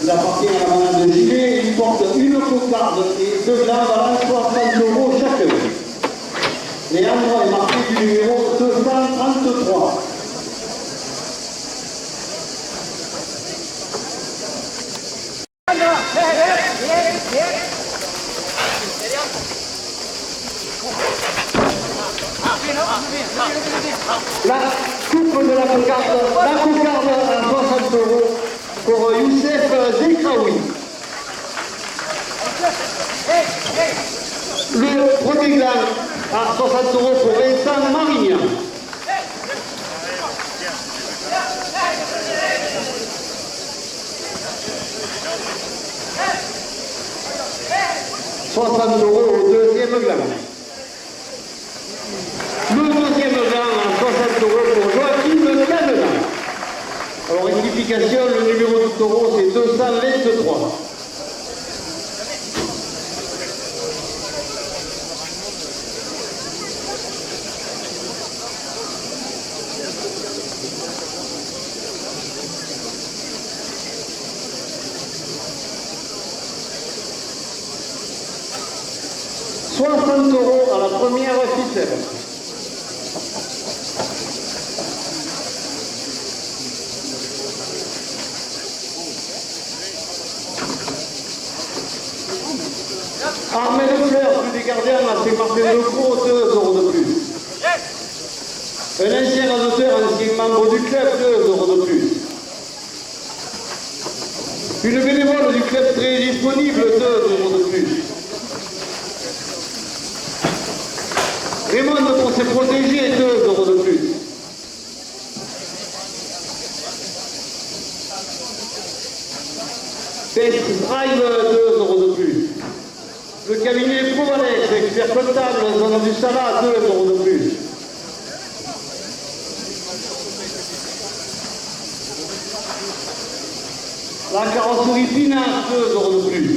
Il appartient à la manade de gilet, il porte une cocarde et 2 glandes à 60 € chacun. Léandre est marqué du numéro 233. La coupe de la cocarde à 60 € pour Youssef Zekraoui. Le premier gland à 60 € pour Vincent Marignan. €60 au deuxième gland. Le deuxième gland à 60 € pour Joachim Canela. Alors, rectification, le numéro du taureau, c'est 223. €60 à la première ficelle. Armel Fleur, plus des gardiens, à Saint-Martin-de-Croix, 2 € de plus. Un ancien auteur, ancien membre du club, 2 € de plus. Une bénévole du club très disponible, 2 € de plus. Raymond pour ses protégés, 2 € de plus. Test Drive, 2 € de plus. Le cabinet Provalex, expert comptable, zone du Salat, 2 € de plus. La carrosserie Pinard, 2 € de plus.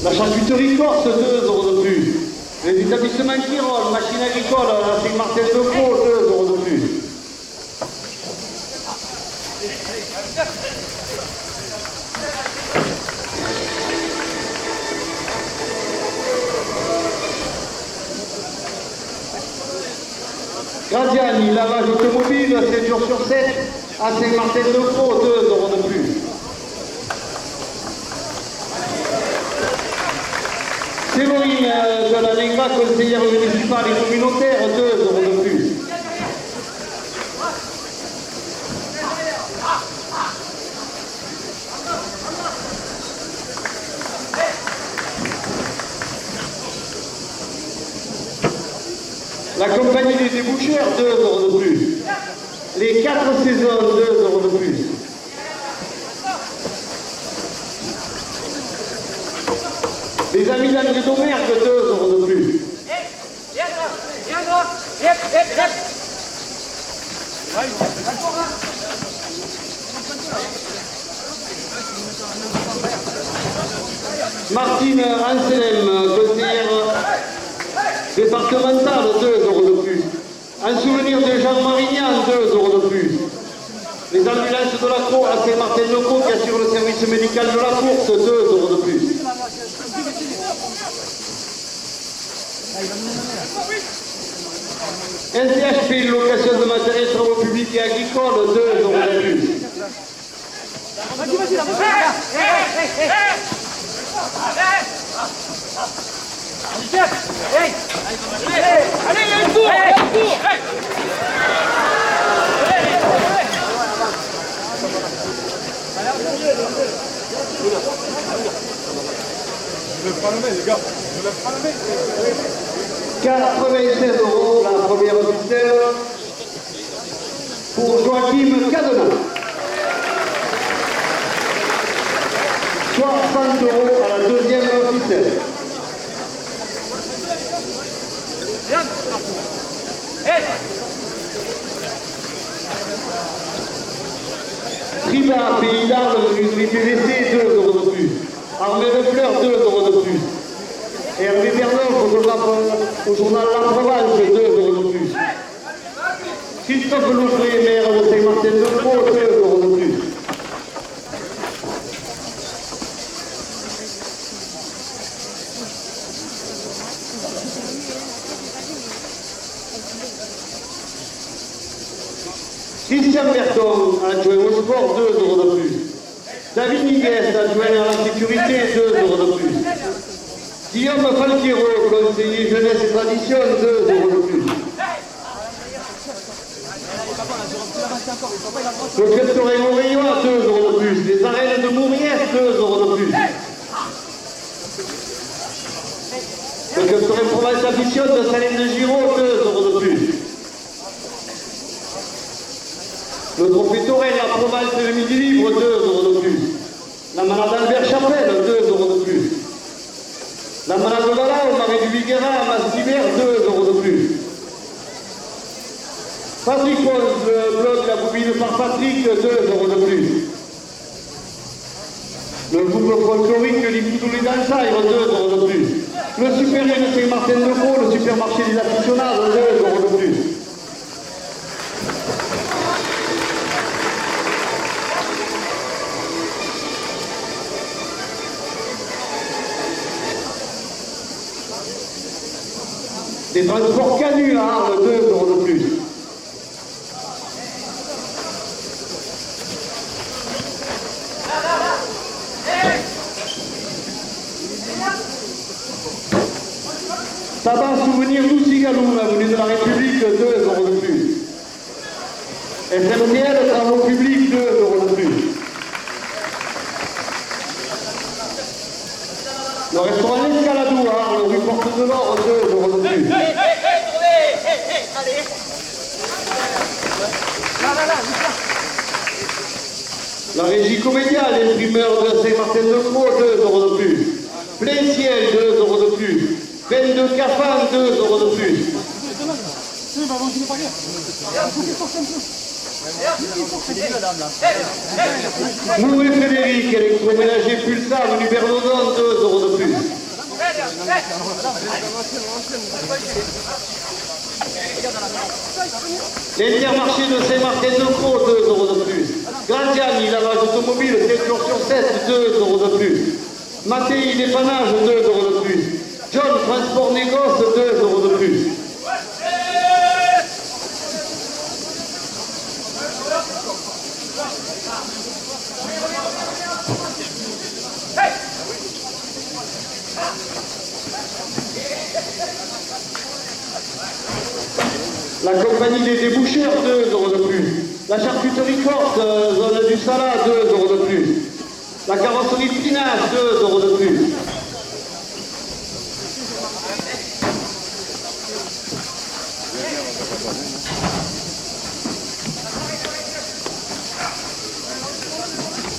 La charcuterie Corse, 2 € de plus. Les établissements Kirol, machine agricole, la Saint-Martin-de-Croix, 2 € de plus. Graziani, lavage automobile, 7 jours sur 7, à Saint-Martin-de-Croix, 2 € de plus. Séverine de la Negra, conseillère municipale et communautaire, 2 € de plus. La compagnie des déboucheurs, 2 € de plus. Les 4 saisons, 2 € de plus. Les amis d'André Domergue, 2 € de plus. Martine Anselem, conseillère départementale, 2 € de plus. En souvenir de Jean Marignan, 2 € de plus. Les ambulances de la Croix à Saint-Martin-de-Croix qui assurent le service médical de la course, 2 € de plus. NCHP, location de matériel, travaux publics et agricoles, 2 € de plus. Vas-y, allez, il y a une tour, il y a une tour. Je lève pas la main, les gars. Je lève pas la main. 96 € la première officielle pour Joachim Cadena. 60 € à la deuxième officielle. Triba, Pays d'Arles, menuiserie PVC, 2 € de plus. Armée de fleurs, 2 € de plus. Hervé Bernoff, photographe au journal La Provence, 2 € de plus. Christophe Louvrier, maire de Saint-Martin-de-Croix, 2 € de plus. Christian Berton, adjoint au sport, 2 € de plus. David Niguez, adjoint à la sécurité, 2 € de plus. Guillaume Falquiero, conseiller jeunesse et tradition, 2 € de plus. Le Crèterin Mouriois, 2 € de plus. Les arènes de Mouriès, 2 € de plus. Le Crèterin Provence Ambition de Salène de Giraud, 2 € de plus. Le trophée Torel, la Provence et le Midi Libre, 2 € de plus. La Malade Albert Chapelle, 2 € de plus. La Malade de Galau, Marie du Viguera, Mastiver, 2 € de plus. Patrick Rose, le blog La Bobine par Patrick, 2 € de plus. Le groupe folklorique Limoudou les Dansailles, 2 € de plus. Le Super de Saint-Martin-de-Croix, le supermarché des aficionados, 2 € de plus. Des transports Canu à Arles, 2 € de plus. Tabac Souvenir Doucigalou, avenue de la République, 2 € de plus. SMCL, travaux publics, 2 € de plus. Le restaurant L'Escaladou à Arles, rue Porte de l'Or, 2 € de plus. La régie Comédia, l'imprimeur de Saint-Martin-de-Croix, 2 € de plus. Plein ciel, 2 € de plus. 22 Cafan, 2 € de plus. Mouret Frédéric, électroménager Pulsar, avenue Bernodon, 2 € de plus. L'Intermarché de Saint-Martin-de-Croix, 2 € de plus. Grandiani, lavage automobile, 7 jours sur 7, 2 € de plus. Mattei, dépannage, 2 € de plus. John, transport négoce, 2 € de plus. La compagnie des déboucheurs, 2 € de plus. La charcuterie corse, zone du Salat, 2 € de plus. La carrosserie Pinage, 2 € de plus.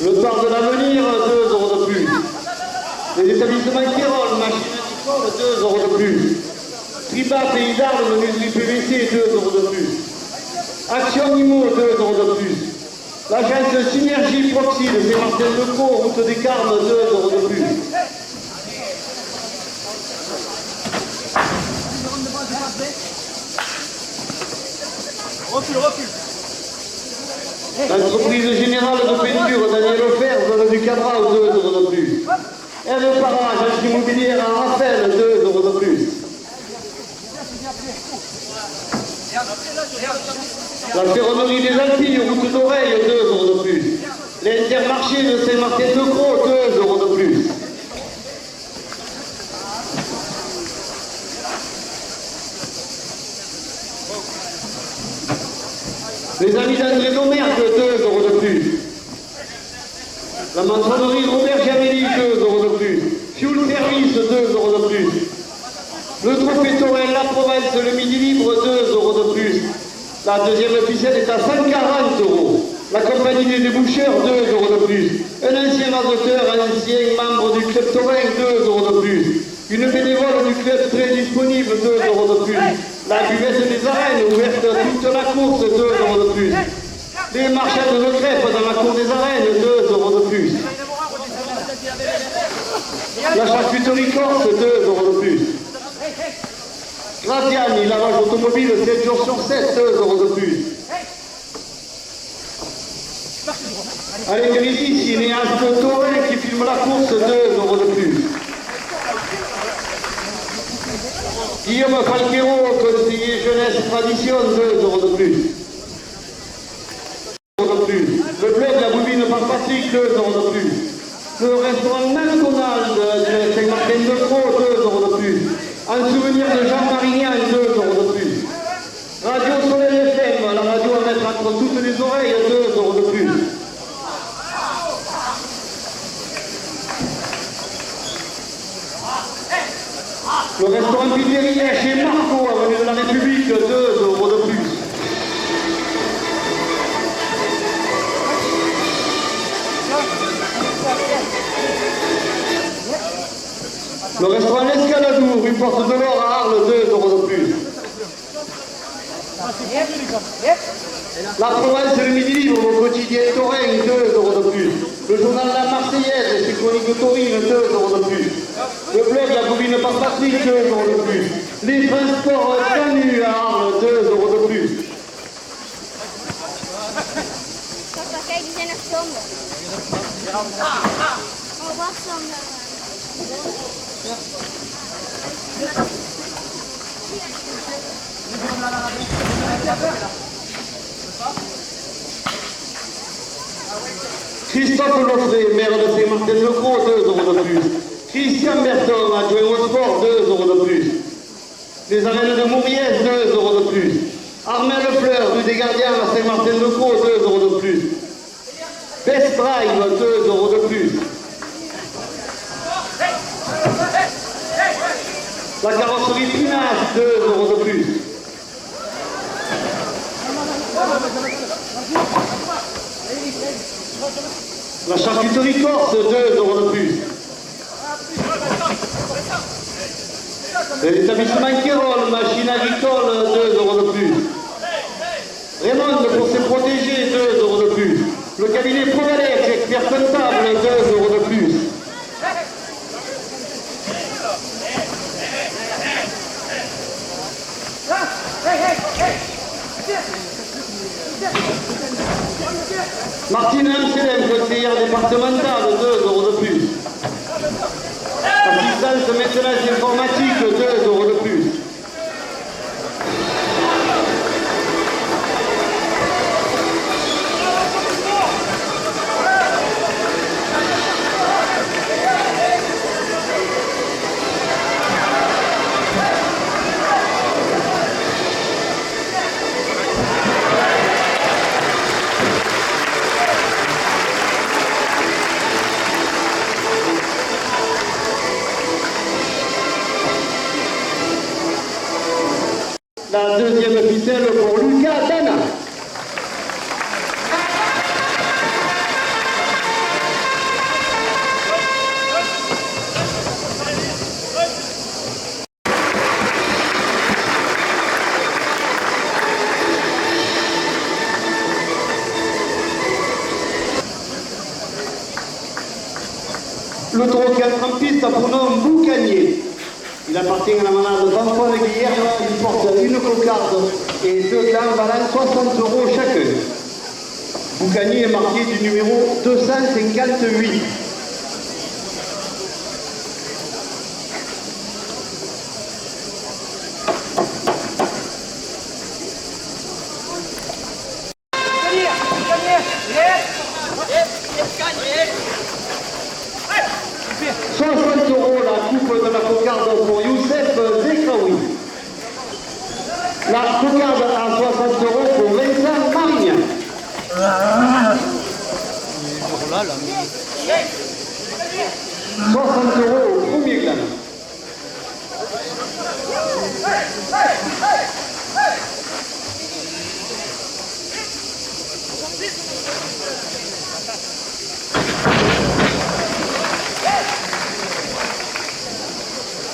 Le bar de l'avenir, 2 € de plus. Les établissements Kérol, machine agricole, 2 € de plus. Triba, Pays d'Arles, menuiserie PVC, 2 € de plus. Action IMO, 2 € de plus. L'agence Synergie Proxy de Saint-Martin-de-Croix, route des Carmes, 2 € de plus. Recule. L'entreprise générale de peinture, Daniel Offert, zone du Cabral, 2 € de plus. Hervé Parra, agence immobilière à Raphaël, 2 € de plus. La ferronnerie des Alpilles, route d'Oreille, 2 € de plus. L'Intermarché de Saint-Martin-de-Croix, 2 € de plus. Les amis d'André Domergue, 2 € de plus. La maçonnerie Robert Giamelli, 2 euros de plus. Fuel Service, 2 euros de plus. Le trophée Torel, la Provence, le Midi Libre, 2 euros de plus. La deuxième officielle est à 140 euros. La compagnie des déboucheurs, 2 euros de plus. Un ancien mazoteur, un ancien membre du club Torel, 2 euros de plus. Une bénévole du club très disponible, 2 euros de plus. La buvette des arènes, ouverte toute la course, 2 euros de plus. Les marchands de crêpes dans la cour des arènes, 2 euros de plus. La charcuterie corse, 2 euros de plus. Gratiani, lavage automobile, 7 jours sur 7, 2 euros de plus. Allez, Grisi, cinéaste Torel qui filme la course, 2 euros de plus. Guillaume Falquero, conseiller jeunesse tradition, 2 euros de plus. Le bled, la boubine par Patrick, 2 euros de plus. Le restaurant McDonald's de Saint-Martin-de-Croix, 2 euros de plus. En souvenir de Jean Marignan, 2 euros de plus. Radio Soleil FM, la radio à mettre entre toutes les oreilles, 2 euros de plus. Le restaurant Pizzeria chez Marco, avenue de la République, 2 euros de plus. Le restaurant L'Escaladou, rue Porte de l'Or à Arles, 2 euros de plus. La Provence, le Midi Libre, au quotidien Taurin, 2 euros de plus. Le journal La Marseillaise, chez Chronique de Taurine, 2 euros de plus. Le blog La Boubine par Patrick, 2 euros de plus. Les transports Canu à Arles, 2 euros de plus. Papa, kijk, die zijn echt zonde. Oh, wat zonde. Christophe Loffré, maire de Saint-Martin-de-Croix, 2 euros de plus. Christian Berton, adjoint au sport, 2 euros de plus. Les arènes de Mauriès, 2 euros de plus. Armel Fleur, rue des Gardiens à Saint-Martin-de-Croix, 2 euros de plus. Best Drive, 2 euros de plus. La carrosserie Pinas, 2 euros de plus. La charcuterie corse, 2 euros de plus. L'établissement Kérol, machine agricole, 2 euros de plus. Raymond, pour se protéger, 2 euros de plus. Le cabinet Provalex, expert comptable, 2 euros de plus. Martine Amselem, conseillère départementale, 2 euros de plus. Assistance maintenance informatique, 2 euros de plus. La deuxième ficelle pour Lucas Dana. Le taureau 4 en piste a pour nom Boucanier. Il appartient à la manade d'Antoine Guillerme, il porte une cocarde et 2 glands valant 60 € chacun. Boucanier est marqué du numéro 258. La coupe de la cocarde pour Youssef Zekraoui. La cocarde à 60 € pour Vincent Marignan. Oh là là. 60 € au premier gland.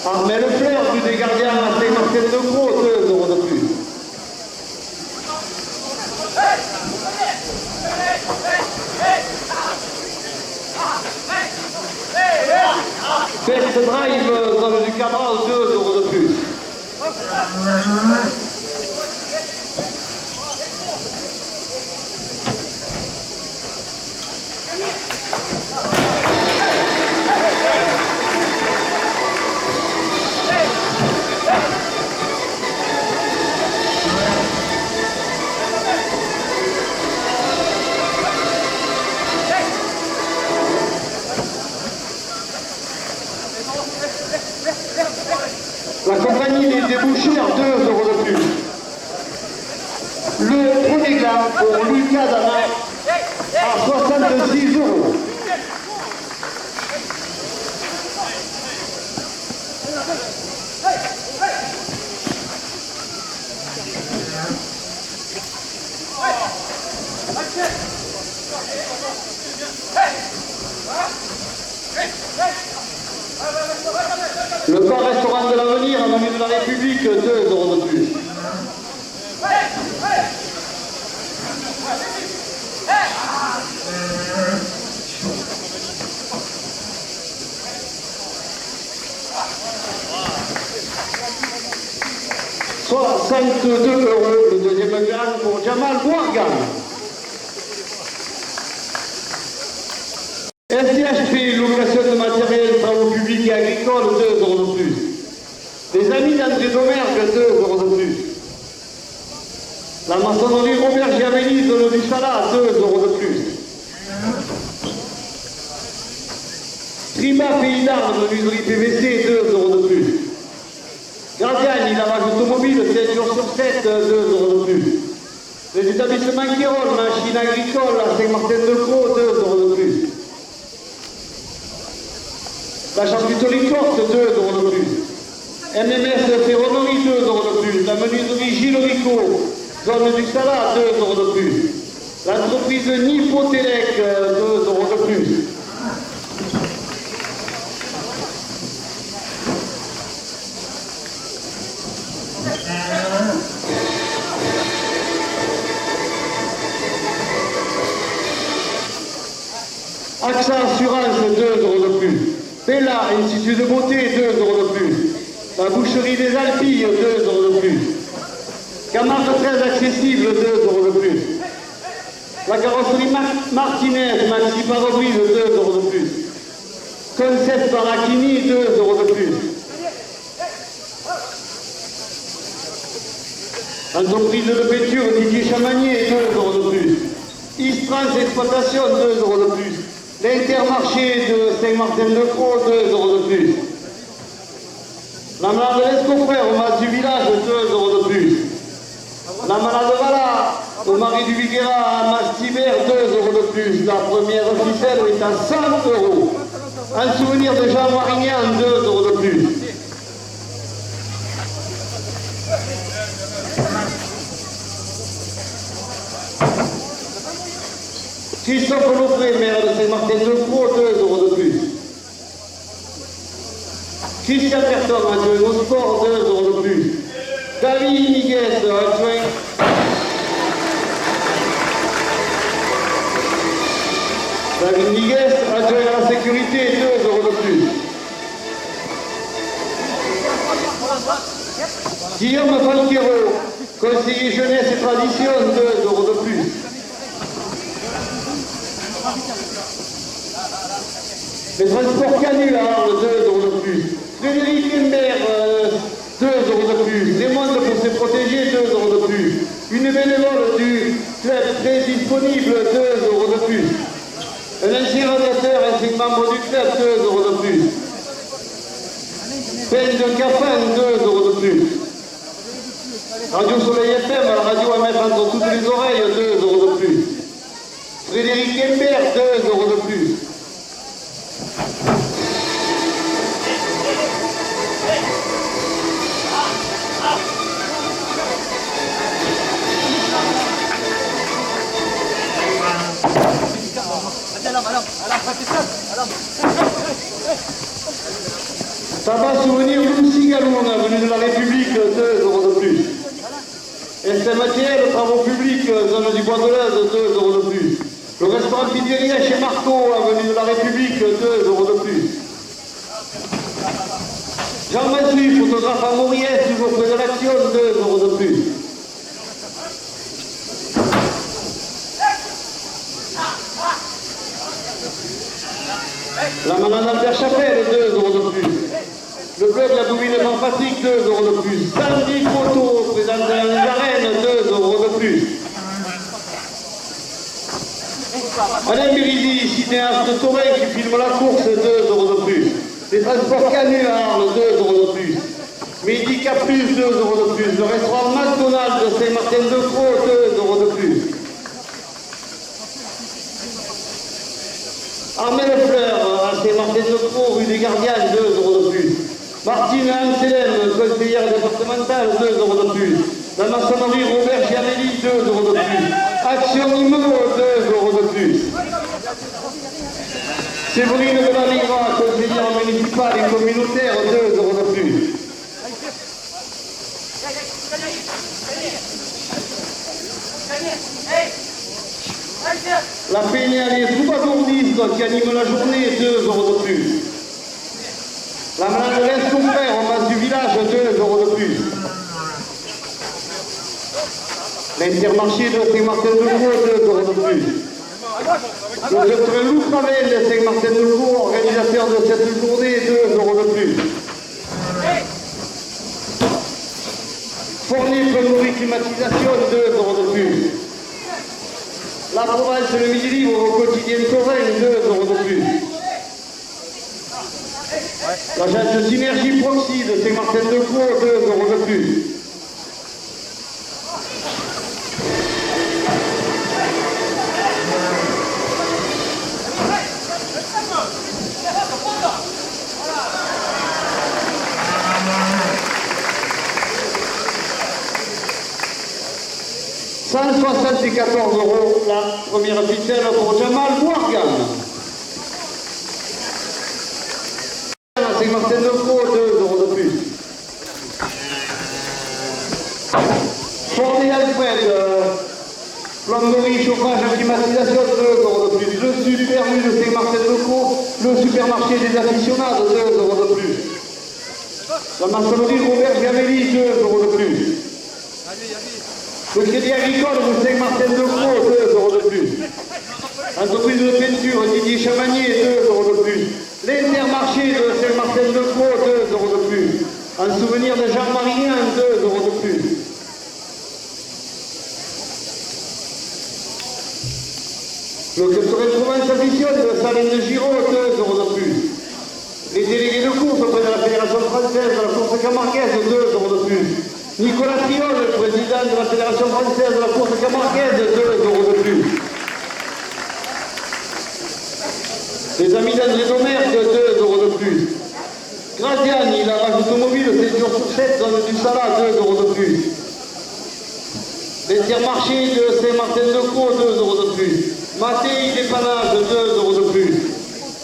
Armel Fleur, but des gardiens à Saint-Martin de Gros, 2 € de plus. Best Drive, zone du Cabral, 2 € de plus. La compagnie des déboucheurs, 2 € de plus. Le premier gland pour Lucas Dana à 66 €. Le bar-restaurant de l'Avenir, à menu de la République, 2 € de plus. « 62 €, le deuxième gagne pour Jamal Bouargan. SDHP, location de matériel, travaux publics et agricoles, 2 € de plus. Les amis d'André Domergue, 2 € de plus. La maçonnerie Robert Giavelli, zone du Salat, 2 € de plus. Prima Pays d'Armes, menuiserie PVC, 2 € de plus. Gradiani, lavage automobile, 7 jours sur 7, 2 € de plus. Les établissements Kérol, machines agricoles, à Saint-Martin-de-Croix, 2 € de plus. La charcuterie corte, 2 € de plus. MMS Ferronnerie, 2 € de plus. La menuiserie Gilles Rico, zone du Salat, 2 € de plus. L'entreprise Nipotélec, 2 € de plus. AXA Assurance, 2 € de plus. Bella, Institut de beauté, 2 € de plus. La boucherie des Alpilles, 2 € de plus. Camargue très accessible, 2 € de plus. La carrosserie Martinez, Maxi Parabrise, 2 € de plus. Concept Baracchini, 2 € de plus. Entreprise de peinture Didier Chamagnier, 2 € de plus. Istrans Exploitation, 2 € de plus. L'Intermarché de Saint-Martin-de-Croix, 2 € de plus. La malade Lescoffrère au mas du village, 2 € de plus. La malade Vala au mari du Viguera à Mastibert, 2 € de plus. La première ficelle est à 100 €. Un souvenir de Jean Marignan, 2 € de plus. Christophe Lopré, maire de Saint-Martin-de-Croix, 2 € de plus. Christian Berton, adjoint au sport, 2 € de plus. David Niguez, adjoint. David Niguez, adjoint à la sécurité, 2 € de plus. Guillaume Falquero, conseiller jeunesse et tradition, 2 € de plus. Les transports canulars, 2 € de plus. Frédéric Lembert, 2 € de plus. Les mondes pour se protéger, 2 € de plus. Une bénévole du club très disponible, 2 € de plus. Un ancien radiateur ainsi que membre du club, 2 € de plus. Peine de Cafin, 2 € de plus. Radio Soleil FM, la radio à mettre entre toutes les oreilles, 2 € de plus. Frédéric Frédéric Hembert, 2 euros de plus. Tabac souvenir Lucie Galoun, venu de la République, 2 euros de plus. SMTL, travaux publics, zone du Bois de l'Aise, 2 euros de plus. Le restaurant Pizzeria chez Marco, avenue de la République, 2 euros de plus. Jean Massu, photographe à Mauriès, toujours près de l'Action, 2 euros de plus. La Manade Albert Chapelle, 2 euros de plus. Le club La Bouvine Patrick, 2 euros de plus. Sandy Photo, président de la Arène, 2 euros de plus. Alain Bérizy, cinéaste de Touraine qui filme la course, 2 euros de plus. Les transports Canu à Arles, 2 euros de plus. Médica Plus, 2 euros de plus. Le restaurant McDonald's de Saint-Martin-de-Croix, 2 euros de plus. Armel Fleur, à Saint-Martin-de-Croix, rue des Gardiens, 2 euros de plus. Martine Anselem, conseillère départementale, 2 euros de plus. La maçonnerie Robert Giamelli, 2 euros de plus. Action Immo, 2 euros de plus. Séverine de la Ligra, conseillère municipale et communautaire, 2 euros de plus. La Peña des troubadourdistes qui anime la journée, 2 euros de plus. La Manade de son frère en base du village, 2 euros de plus. L'Intermarché de Saint-Martin-de-Croix, 2 euros de plus. Le docteur Lou Travel de Saint-Martin-de-Croix, organisateur de cette journée, 2 euros de plus. Fournier Plomberie Climatisation, 2 euros de plus. La Provence, le Midi Libre au quotidien Touraine, 2 euros de plus. L'agence de Synergie Proxy de Saint-Martin-de-Croix, 2 euros de plus. « 174 euros la première ficelle pour Jamal Morgan. Saint-Martin-de-Croix, 2 euros de plus. Ford et Alfred, plomberie, chauffage, climatisation, 2 euros de plus. Le Super U de Saint-Martin-de-Croix, le supermarché des aficionados, 2 euros de plus. La maçonnerie Robert Gavelli, 2 euros de plus. Le Crédit Agricole de Saint-Martin-de-Croix, 2 euros de plus. Entreprise de peinture Didier Chamanier, 2 euros de plus. L'Intermarché de Saint-Martin-de-Croix, 2 euros de plus. En souvenir de Jean-Marie, 2 euros de plus. Le Club Provence Ambition de Salin de Giraud, 2 euros de plus. Les délégués de course auprès de la Fédération française de la course camarguaise, 2 euros de plus. Nicolas Triol, le président de la Fédération française de la course camarguaise, 2 euros de plus. Les amis d'André Domergue, 2 euros de plus. Graziani, la rage automobile, 7 jours sur 7, zone du Salat, 2 euros de plus. L'Intermarché de Saint-Martin-de-Croix, 2 euros de plus. Mattei Dépannage, 2 euros de plus.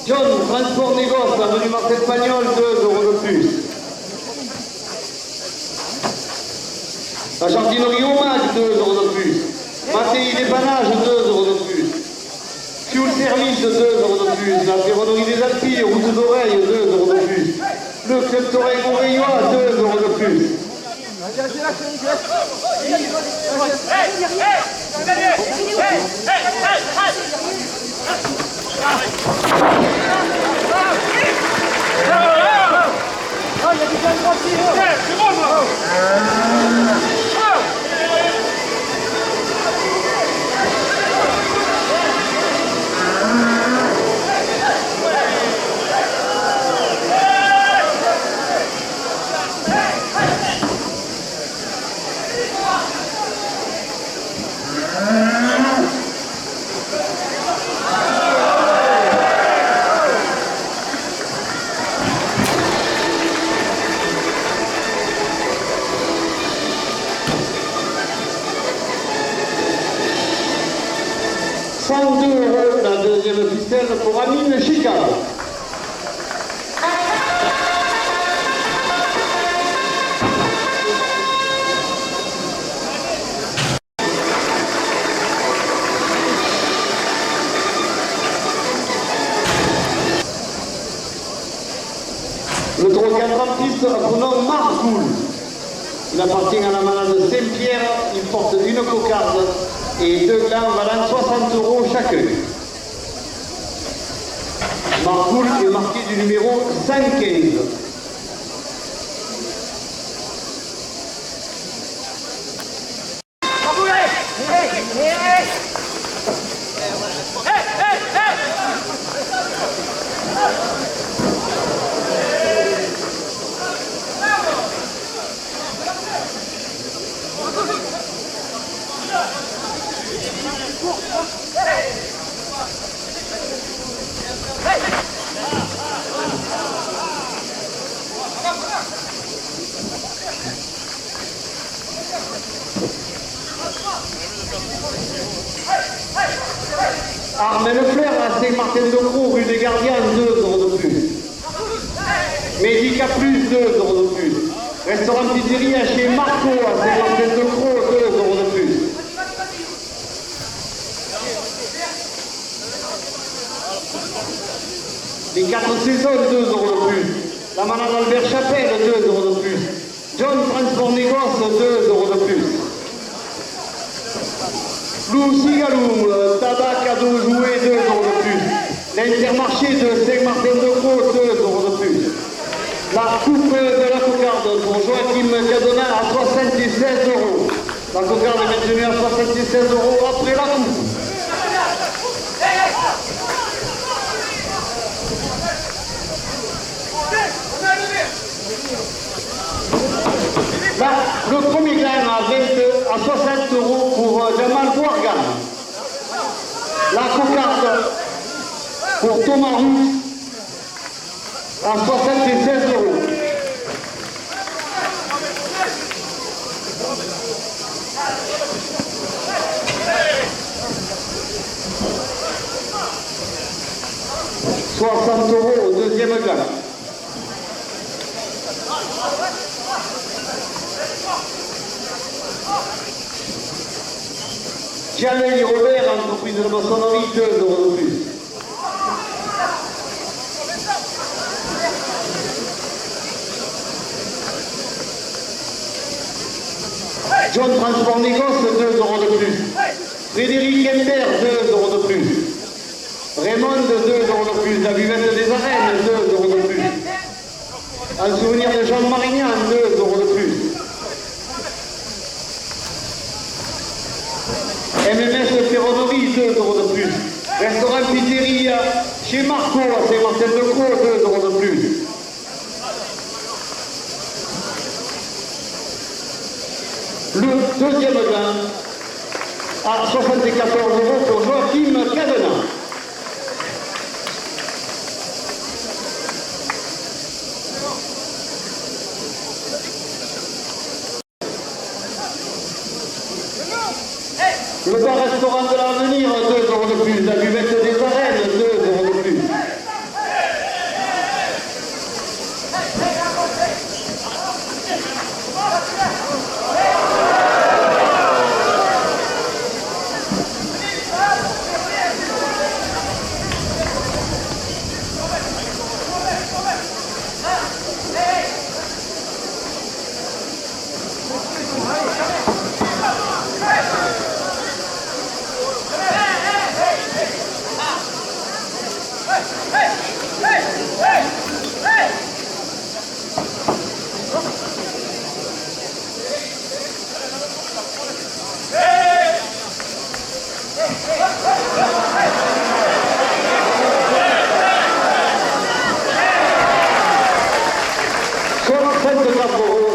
John, Transport Négoce, avenue Marcel Pagnol, 2 euros de plus. La jardinerie Omag, 2 euros de plus. Mattei Dépannage, 2 euros de plus. Fuel Service, 2 euros de plus. La ferronnerie des Alpilles, route d'oreille, 2 euros de plus. Le club Touraine Oreillois, 2 euros de plus. artiste a pour nom Marcoul. Il appartient à la manade Saint-Pierre, il porte une cocarde et 2 glands valant 60 € chacun. Marcoul est marqué du numéro 115. Armel Fleur à Saint-Martin-de-Croix, rue des Gardiens, 2 € de plus. Médica Plus, 2 € de plus. Restaurant Pizzeria chez Marco à Saint-Martin-de-Croix, 2 € de plus. Les 4 saisons, 2 € de plus. La manade Albert Chapelle, 2 € de plus. John Transport Négoce, 2 € de plus. Lou Cigaloum, tabac cadeau jouet, 2 € de plus. L'Intermarché de Saint-Martin-de-Croix, 2 € de plus. La coupe de la cocarde pour Joachim Cadona à 76 €. La cocarde est maintenue à 76 € après la coupe. Là, le premier gain à 60 € pour Jamal Bouargan. La cocarde pour Thomas Roux à 76 €. « 60 € au deuxième gain. Gianelli Robert, entreprise de maçonnerie, 2 € de plus. John Transport Négoce, 2 € de plus. Frédéric Hembert, 2 € de plus. Raymond, 2 € de plus. La buvette des arènes, 2 € de plus. En souvenir de Jean Marignan, 2 € de plus. MMS Ferronnerie, 2 € de plus. Restaurant Pizzeria chez Marco à Saint-Martin-de-Croix, 2 € de plus. Le deuxième gain à 74 € pour Joachim Cadena. Le bar-restaurant de l'Avenir, 2 € de plus. La buvette des arènes, 2 € de plus.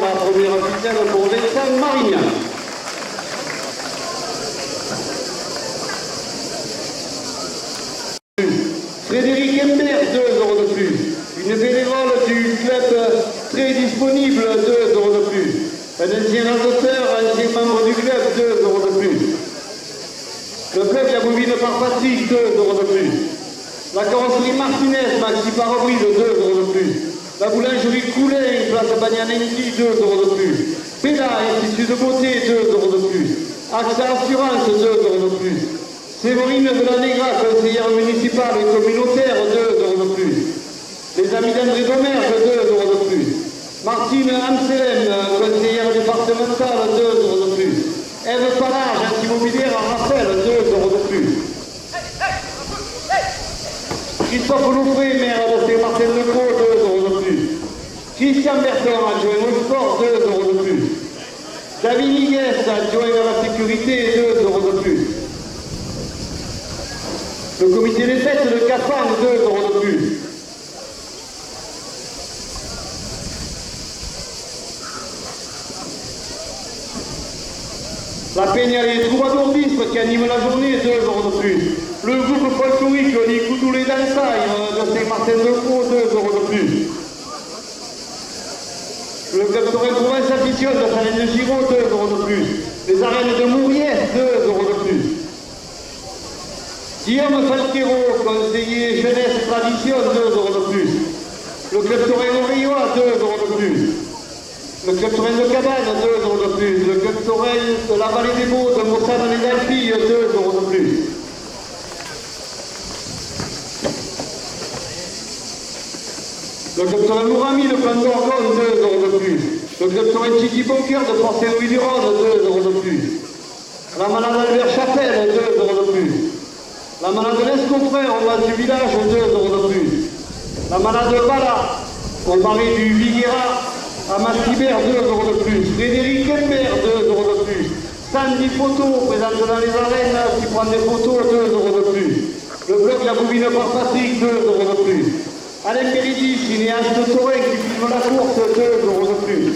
La première officielle pour Vincent Marignan. Frédéric Hembert, 2 € de plus. Une bénévole du club très disponible, 2 € de plus. Un ancien auteur, ancien membre du club, 2 € de plus. Le club La Bouvine par Patrick, 2 € de plus. La carrosserie Martinez, Maxi Parabrise, 2 € de plus. La boulangerie Coulin, place Bagnanenki, 2 € de plus. Péda, Institut de beauté, 2 € de plus. AXA Assurance, 2 € de plus. Séverine de la Négra, conseillère municipale et communautaire, 2 € de plus. Les amis d'André Domergue, 2 € de plus. Christophe Onofré, maire de Saint-Martin-de-Croix, 2 euros de plus. Christian Berton, adjoint au sport, 2 euros de plus. David Higues, adjoint à la sécurité, 2 euros de plus. Le comité des fêtes de Cafan, 2 euros de plus. La Peña des Troubadours d'Istres qui anime la journée, 2 euros de plus. Le groupe folklorique Les Coudoulés les Dansailles de Saint-Martin-de-Croix, 2 euros de plus. Le club Torrent Provence Afición de Salène de Giraud, 2 euros de plus. Les arènes de Mouriès, 2 euros de plus. Guillaume Falquero, conseiller jeunesse tradition, 2 euros de plus. Le club Torrent Oreillois, 2 euros de plus. Le club Torrent de Cabane, 2 euros de plus. Le club Torrent de la Vallée des Baux, de Mossade les Alpilles, 2 euros de plus. Le club Torrent Mourami, le plan d'Orgon, 2 euros de plus. Le club Torrent Tiki Bunker de Porcé-Louis-du-Rhône, 2 euros de plus. La Manade Albert Chapelle, 2 euros de plus. La Manade l'Escofrère au bas du village, 2 euros de plus. La Manade Bala au marais du Viguera à Mastibert, 2 euros de plus. Frédéric Kemper, 2 euros de plus. Sandy Photo, présente dans les arènes, qui prend des photos, 2 euros de plus. Le bloc La Boubine par Patrick, 2 euros de plus. Alain Méridis, cinéaste de Torrent qui filme la course, 2 euros de plus.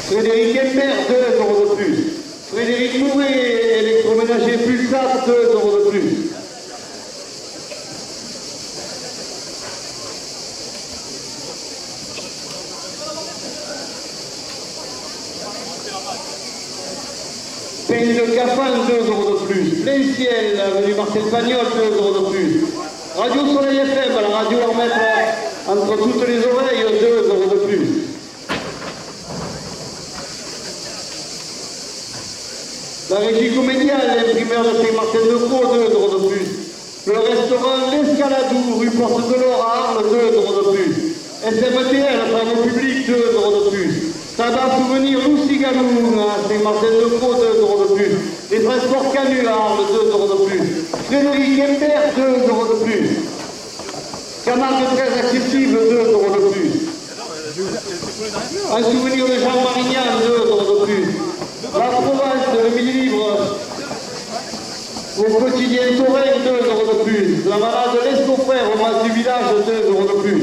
Frédéric Kemper, 2 euros de plus. Frédéric Mouret, électroménager Pulsat, 2 euros de plus. Peigne de Cafan, 2 euros de plus. Plein ciel, avenue Marcel Pagnol, 2 euros de plus. Radio Soleil FM, la radio leur mettre entre toutes les oreilles, 2 euros de plus. La régie comédiale, l'imprimeur de Saint-Martin-de-Croix, 2 euros de plus. Le restaurant L'Escaladou, rue Porte de l'Or à Arles, 2 euros de plus. SMTL, travaux publics, 2 euros de plus. Tabac Souvenir Loussigalou à Saint-Martin-de-Croix, 2 euros de plus. Les transports Canu à Arles, 2 euros de plus. Frédéric Kemper, 2 euros de plus. Camargue très accessible, 2 euros de plus. Un souvenir de Jean Marignan, 2 euros de plus. La Provence, le midi-libre. Au quotidien Torrent, 2 euros de plus. La malade l'Escofrère au mas du village, 2 euros de plus.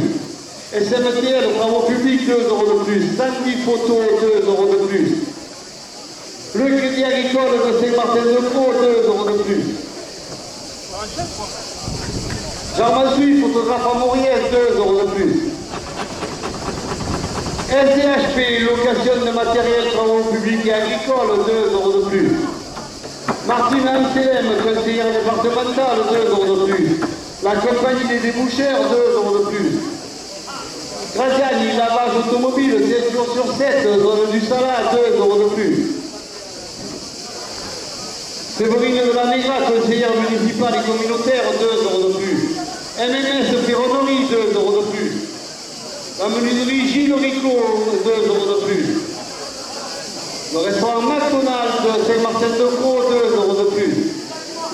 SMTL, travaux publics, 2 euros de plus. Sandy Photo, 2 euros de plus. Le Crédit Agricole de Saint-Martin-de-Croix, 2 euros de plus. Jean Massuy, photographe à Mauriès, 2 euros de plus. SDHP, location de matériel, travaux publics et agricoles, 2 euros de plus. Martine Amselem, conseillère départementale, 2 euros de plus. La compagnie des déboucheurs, 2 euros de plus. Graziani, lavage automobile, 7 jours sur 7, zone du Salat, 2 euros de plus. Séverine de la Négra, conseillère municipale et communautaire, 2 euros de plus. MMS Ferronnerie, 2 euros de plus. La menuiserie Gilles Rico, 2 euros de plus. Le restaurant McDonald's de Saint-Martin-de-Croix, 2 euros de plus.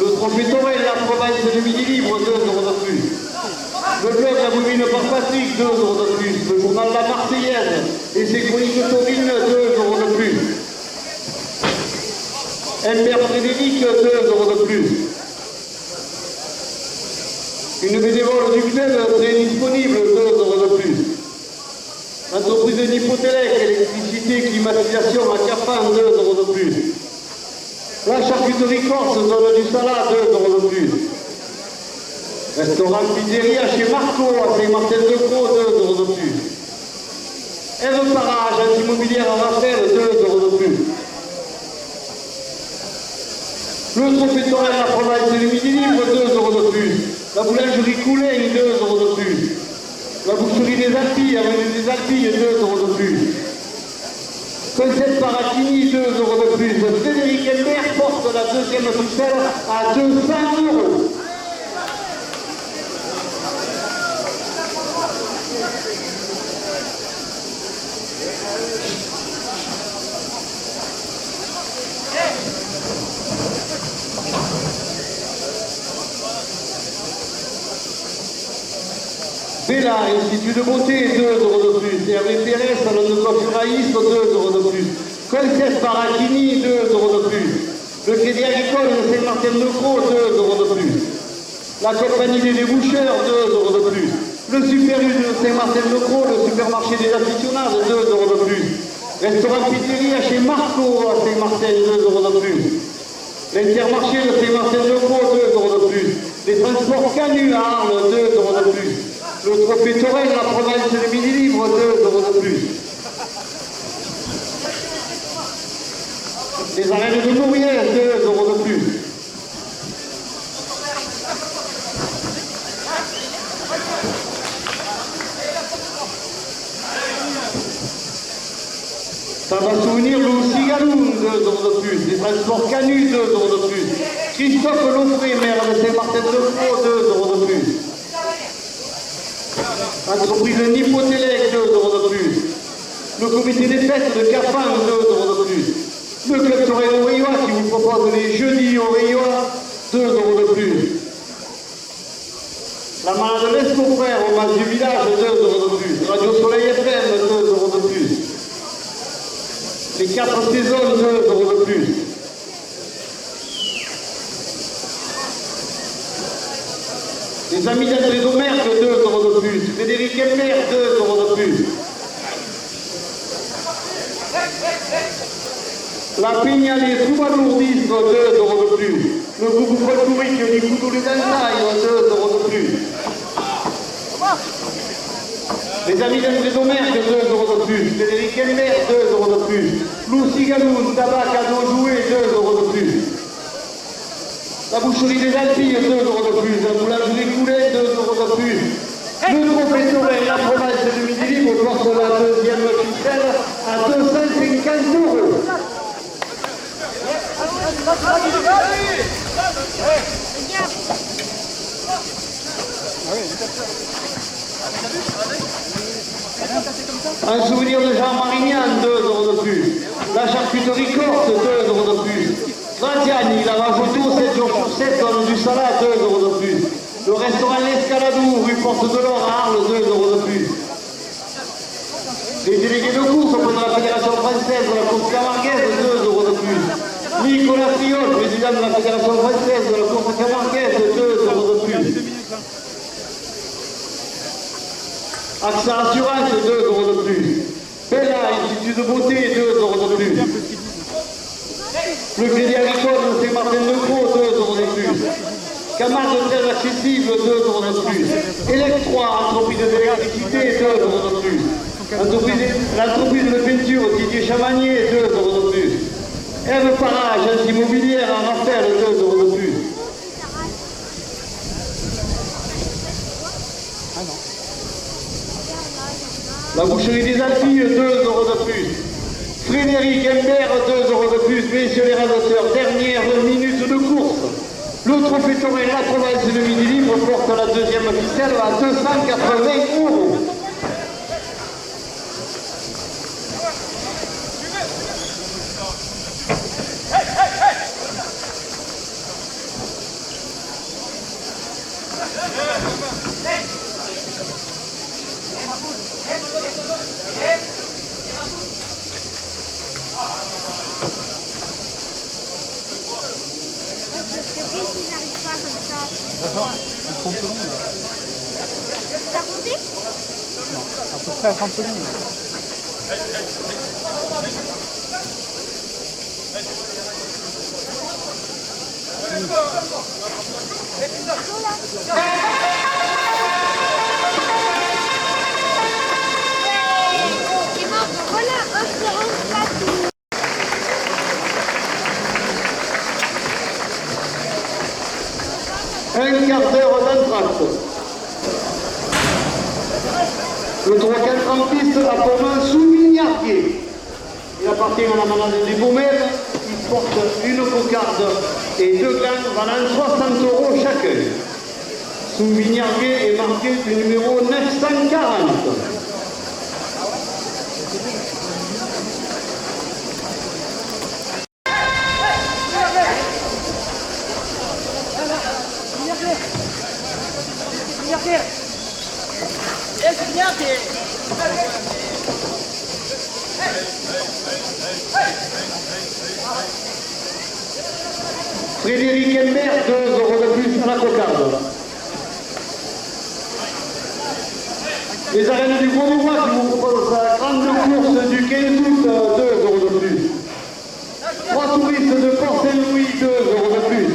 Le trophée Torrent, la province du Midi-Libre, 2 euros de plus. Le blog La Boubine par Patrick, 2 euros de plus. Le journal La Marseillaise et ses chroniques taurines, 2 euros de plus. Humbert Frédéric, 2 euros de plus. Une bénévole du club très disponible, 2 euros de plus. Entreprise de Nipotélec, électricité, climatisation à Cafan, 2 euros de plus. La charcuterie corse, zone du Salat, 2 euros de plus. Restaurant pizzeria chez Marco à Saint-Martin-de-Croix, 2 euros de plus. Eve Para, agence immobilière à Raphaël, 2 euros de plus. Le trophée Torrent, la province du Midi-Libre, 2 euros de plus. La boulangerie Coulin, 2 euros de plus. La boucherie des Alpilles, avenue des Alpilles, 2 euros de plus. Concept Paratini, 2 euros de plus. Frédéric Elbert porte la deuxième ficelle à 200 euros. Bella, Institut de beauté, 2 € de plus. Hervé Pérez, salon de coiffure Aïs, 2 € de plus. Colcès Baratini, 2 € de plus. Le Crédit Agricole de Saint-Martin-de-Croix, 2 € de plus. La compagnie des déboucheurs, 2 € de plus. Le Super U de Saint-Martin-de-Croix, le supermarché des aficionados, 2 € de plus. Restaurant Pizzeria chez Marco à Saint-Martin, 2 € de plus. L'Intermarché de Saint-Martin-de-Croix, 2 € de plus. Les transports Canu à Arles, 2 € de plus. Le Trophée Torel, la province de Midi-Libre, 2 € de plus. Les arènes de Nourières, 2 € de plus. Ça va souvenir le Cigaloun, 2 € de plus. Les transports Canu, 2 € de plus. Christophe Loffré, maire de Saint-Martin-de-Croix, 2 € de plus. Entreprise Nipotélec, 2 € de plus. Le comité des fêtes de Cafan, 2 € de plus. Le club Torel Oreillois qui vous propose les jeudis Oreillois, 2 € de plus. La malade Lesco Frère au match du village, 2 € de plus. Radio Soleil FM, 2 € de plus. Les 4 saisons, 2 € de plus. Les amis d'André Domergue, 2 € de plus. Frédéric Elmer, 2 € de plus. La Pignale Troubadourdis, 2 € de plus. Le groupe folklorique du Couteau les Dantailles, 2 € de plus. Les amis d'André Domergue, 2 € de plus. Frédéric Elmer, 2 € de plus. Lucie Galoun, tabac, cadeau joué, 2 € de plus. La boucherie des Alpilles, 2 € de plus. La boulangerie Coulet, 2 € de plus. Le Trophée Torel, la province de Midi-Libre, porte la deuxième ficelle à 250 €. Un souvenir de Jean Marignan, 2 € de plus. La charcuterie Corte, 2 € de plus. Gratiani, la Rajoto, 7 jours sur 7, donne du salade, 2 € de plus. Le restaurant L'Escaladou, rue Porte de l'Or à Arles, 2 € de plus. Les délégués de course auprès de la Fédération française de la course camarguaise, 2 € de plus. Nicolas Friol, président de la Fédération française de la course camarguaise, 2 € de plus. AXA Assurance, 2 € de plus. Bella, Institut de beauté, 2 € de plus. Le Crédit Agricole de Saint-Martin-de-Croix, 2 € de plus. Camargue très accessible, 2 € de plus. Electroa, entreprise d'électricité, 2 € de plus. L'entreprise de peinture Didier Chamagnier, 2 € de plus. Eve Parra, agence immobilière à Raphaël, 2 € de plus. La boucherie des Alpilles, 2 € de plus. Frédéric Imbert, 2 € de plus. Messieurs les radateurs, dernière minute de course. Le Trophée Torel, la province de Midi-Libre, porte la deuxième ficelle à 280 €. T'as compté? Non, à peu près à 30 secondes. Et bon, voilà, on se rend pas tout. Un quart d'heure d'entracte. Le 3-4 en piste à Provence sous Vignardier. Il appartient à la manade des Baumelles. Il porte une cocarde et 2 gants valant 60 € chacun. Sous Vignardier est marqué du numéro 940. Frédéric Hembert, 2 € de plus à la cocarde. Les arènes du Gros du Roi qui vous proposent la grande course du 15 août, 2 € de plus. 3 touristes de Port Saint-Louis, 2 € de plus.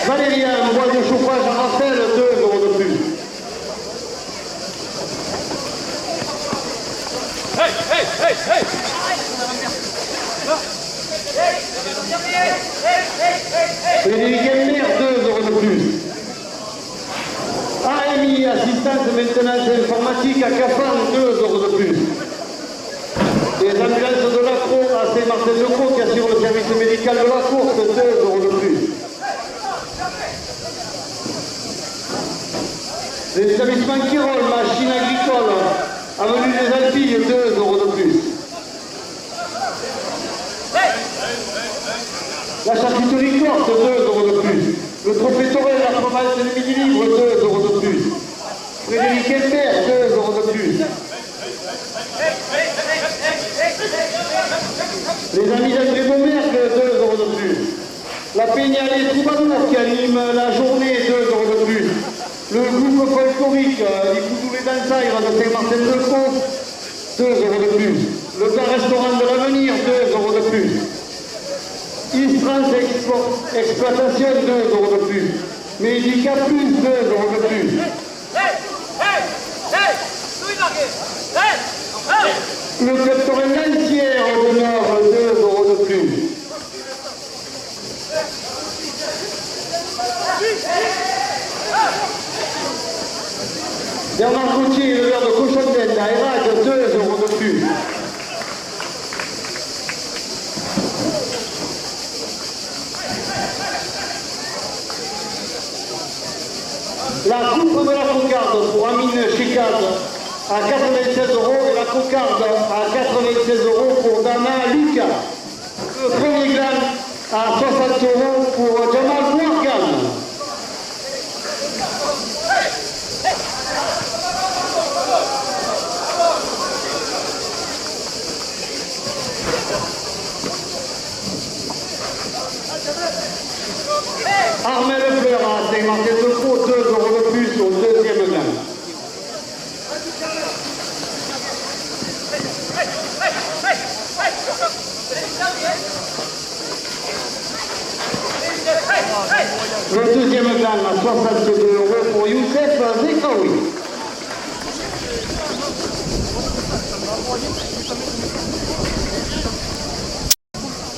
Valérien, bois de chauffage à Raphaël, 2 € de plus. Frédéric Hembert, 2 € de plus. AMI, assistance maintenance informatique à Cafan, 2 € de plus. Les ambulances de l'ACRO à Saint-Martin-de-Croix qui assurent le service médical de la course, 2 € de plus. Les établissements Kirol, machines agricoles, avenue des Alpilles, 2 € de plus. La charcuterie Corse, 2 € de plus. Le trophée Torel, la province de Midi-Libre, 2 € de plus. Frédéric Hembert, 2 € de plus. Les amis d'André Beaumergue, 2 € de plus. La Peña des Troubadours qui anime la journée, 2 € de plus. Le groupe folklorique, les Coudoulés d'Ansaïre de Saint-Martin-de-Croix, 2 € de plus. Le bar-restaurant de l'avenir, 2 € de plus. Istrans Exploitation, 2 € de plus. Médica Plus, 2 € de plus. Le club Torel Lancière au nord, 2 € de plus. Bernard Gauthier, le verre de cochon d'Inde à Erac, 2 € de plus. La coupe de la cocarde pour Amine Chicade à 96 € et la cocarde à 96 € pour Dana Lucas. Le premier gland à 60 € pour Jamal Morgan. Armel Fleur à Saint-Martin-de-Croix, 2 € de plus au deuxième gain. Le deuxième gain à 62 € pour Youssef Zekaoui.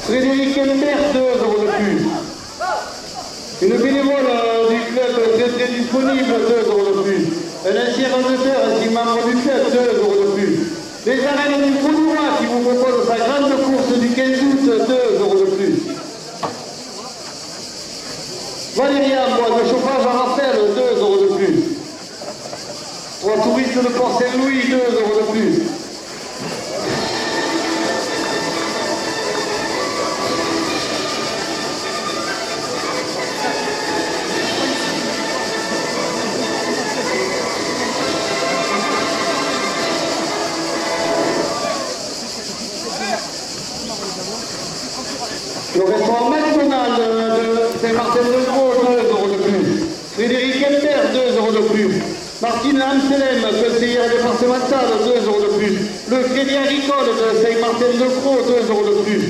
Frédéric Hembert, 2 € de plus. Une bénévole du club très disponible, 2 € de plus. Un ancien amateur ainsi membre du club, 2 € de plus. Les arènes du Gros du Roi qui vous propose sa grande course du 15 août, 2 € de plus. Valérien, bois de chauffage à Raphaël, 2 € de plus. 3 touristes de Port Saint-Louis, 2 € de plus. Le restaurant McDonald's de Saint-Martin-de-Croix, 2 € de plus. Frédéric Hembert, 2 € de plus. Martine Amselem, conseillère départementale, 2 € de plus. Le Crédit Agricole de Saint-Martin-de-Croix, 2 € de plus.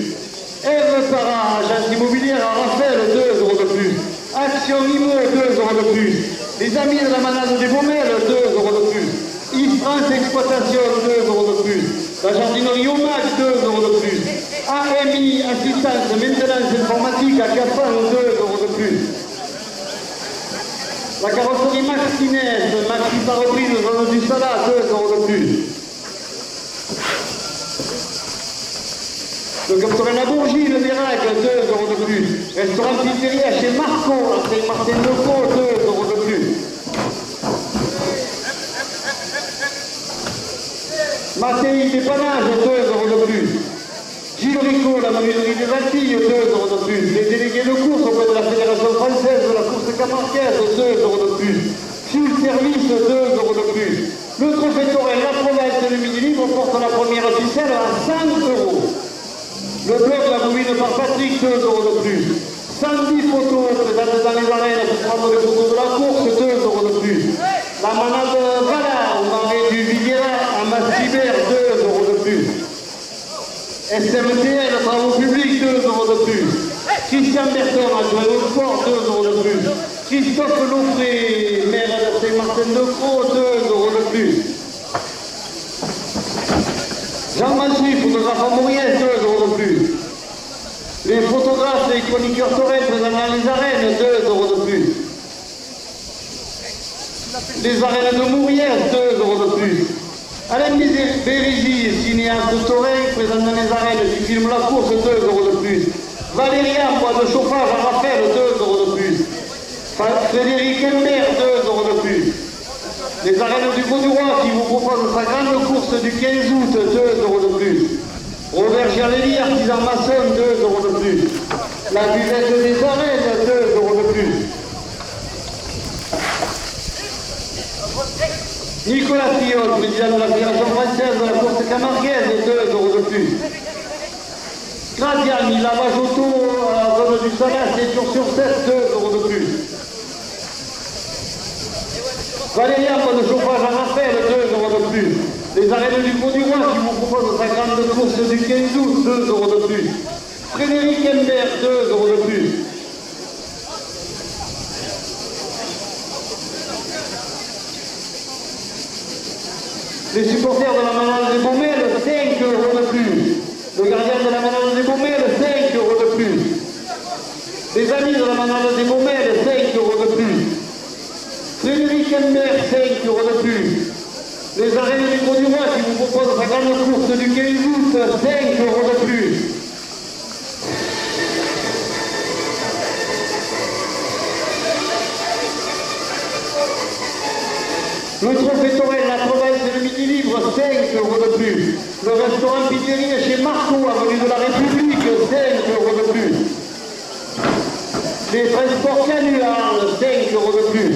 Ève Parra, agence immobilière à Raphaël, 2 € de plus. Action Imo, 2 € de plus. Les amis de la manade des Baumelles, 2 € de plus. Istrans Exploitation, 2 € de plus. La jardinerie Omac, 2 € de plus. AMI, assistance maintenance informatique à Cafan, 2 € de plus. La carrosserie Maxinès, Maxi Parabrise, zone du Salat, 2 € de plus. Le Capitaine à Bourgie, le Vérac, 2 € de plus. Restaurant pizzeria chez Marco, à Saint-Martin-de-Croix, 2 € de plus. Mattei Dépannage, 2 € de plus. Gilles Gréco, la menuiserie des Antilles, 2 euros de plus. Les délégués de course auprès de la Fédération française de la course camarguaise, 2 euros de plus. Fuel Service, 2 euros de plus. Le trophée Torel, la province et le Midi Libre portent la première officielle à 5 euros. Le bloc La Bobine par Patrick, 2 euros de plus. 110 photos présentes dans les arènes pour prendre les photos de la course, 2 euros de plus. La manade Vala au marais du Viguera à Massibert, 2 euros de plus. SMTL, travaux publics, 2 euros de plus. Christian Berton, adjoint au sport, 2 euros de plus. Christophe Loffré, maire de Saint-Martin-de-Croix, 2 euros de plus. Jean Massy, photographe à Maurienne, 2 euros de plus. Les photographes et chroniqueurs Torel présents dans les arènes, 2 euros de plus. Les arènes de Maurienne, 2 euros de plus. Alain Bérézy, cinéaste Torel, présent dans les arènes du film La Course, 2 euros de plus. Valéria, bois de chauffage à Raphaël, 2 euros de plus. Frédéric Elmer, 2 euros de plus. Les arènes du Beau-du-Roi qui vous proposent sa grande course du 15 août, 2 euros de plus. Robert Gialelli, artisan maçon, 2 euros de plus. La buvette des arènes, 2 euros de plus. Nicolas Fillon, président de la Fédération française de la course camarguaise, 2 euros de plus. Gradiani, lavage auto à la zone du Salas, et sur 7, 2 euros de plus. Valéria, bois de chauffage à Raphaël, 2 euros de plus. Les arènes du Beau-du-Roi qui vous proposent sa grande course du 15 août, 2 euros de plus. Frédéric Hembert, 2 euros de plus. Les supporters de la Manade des Baumelles, 5 euros de plus. Le gardien de la Manade des Baumelles, 5 euros de plus. Les amis de la Manade des Baumelles, 5 euros de plus. Frédéric Hembert, 5 euros de plus. Les arènes du Beau-du-Roi qui vous proposent sa grande course du 15 août, 5 euros de plus. Le trophée Torel, la province et le Midi Libre, 5 euros de plus. Le restaurant Pizzeria chez Marco, avenue de la République, 5 euros de plus. Les transports Canular, 5 euros de plus.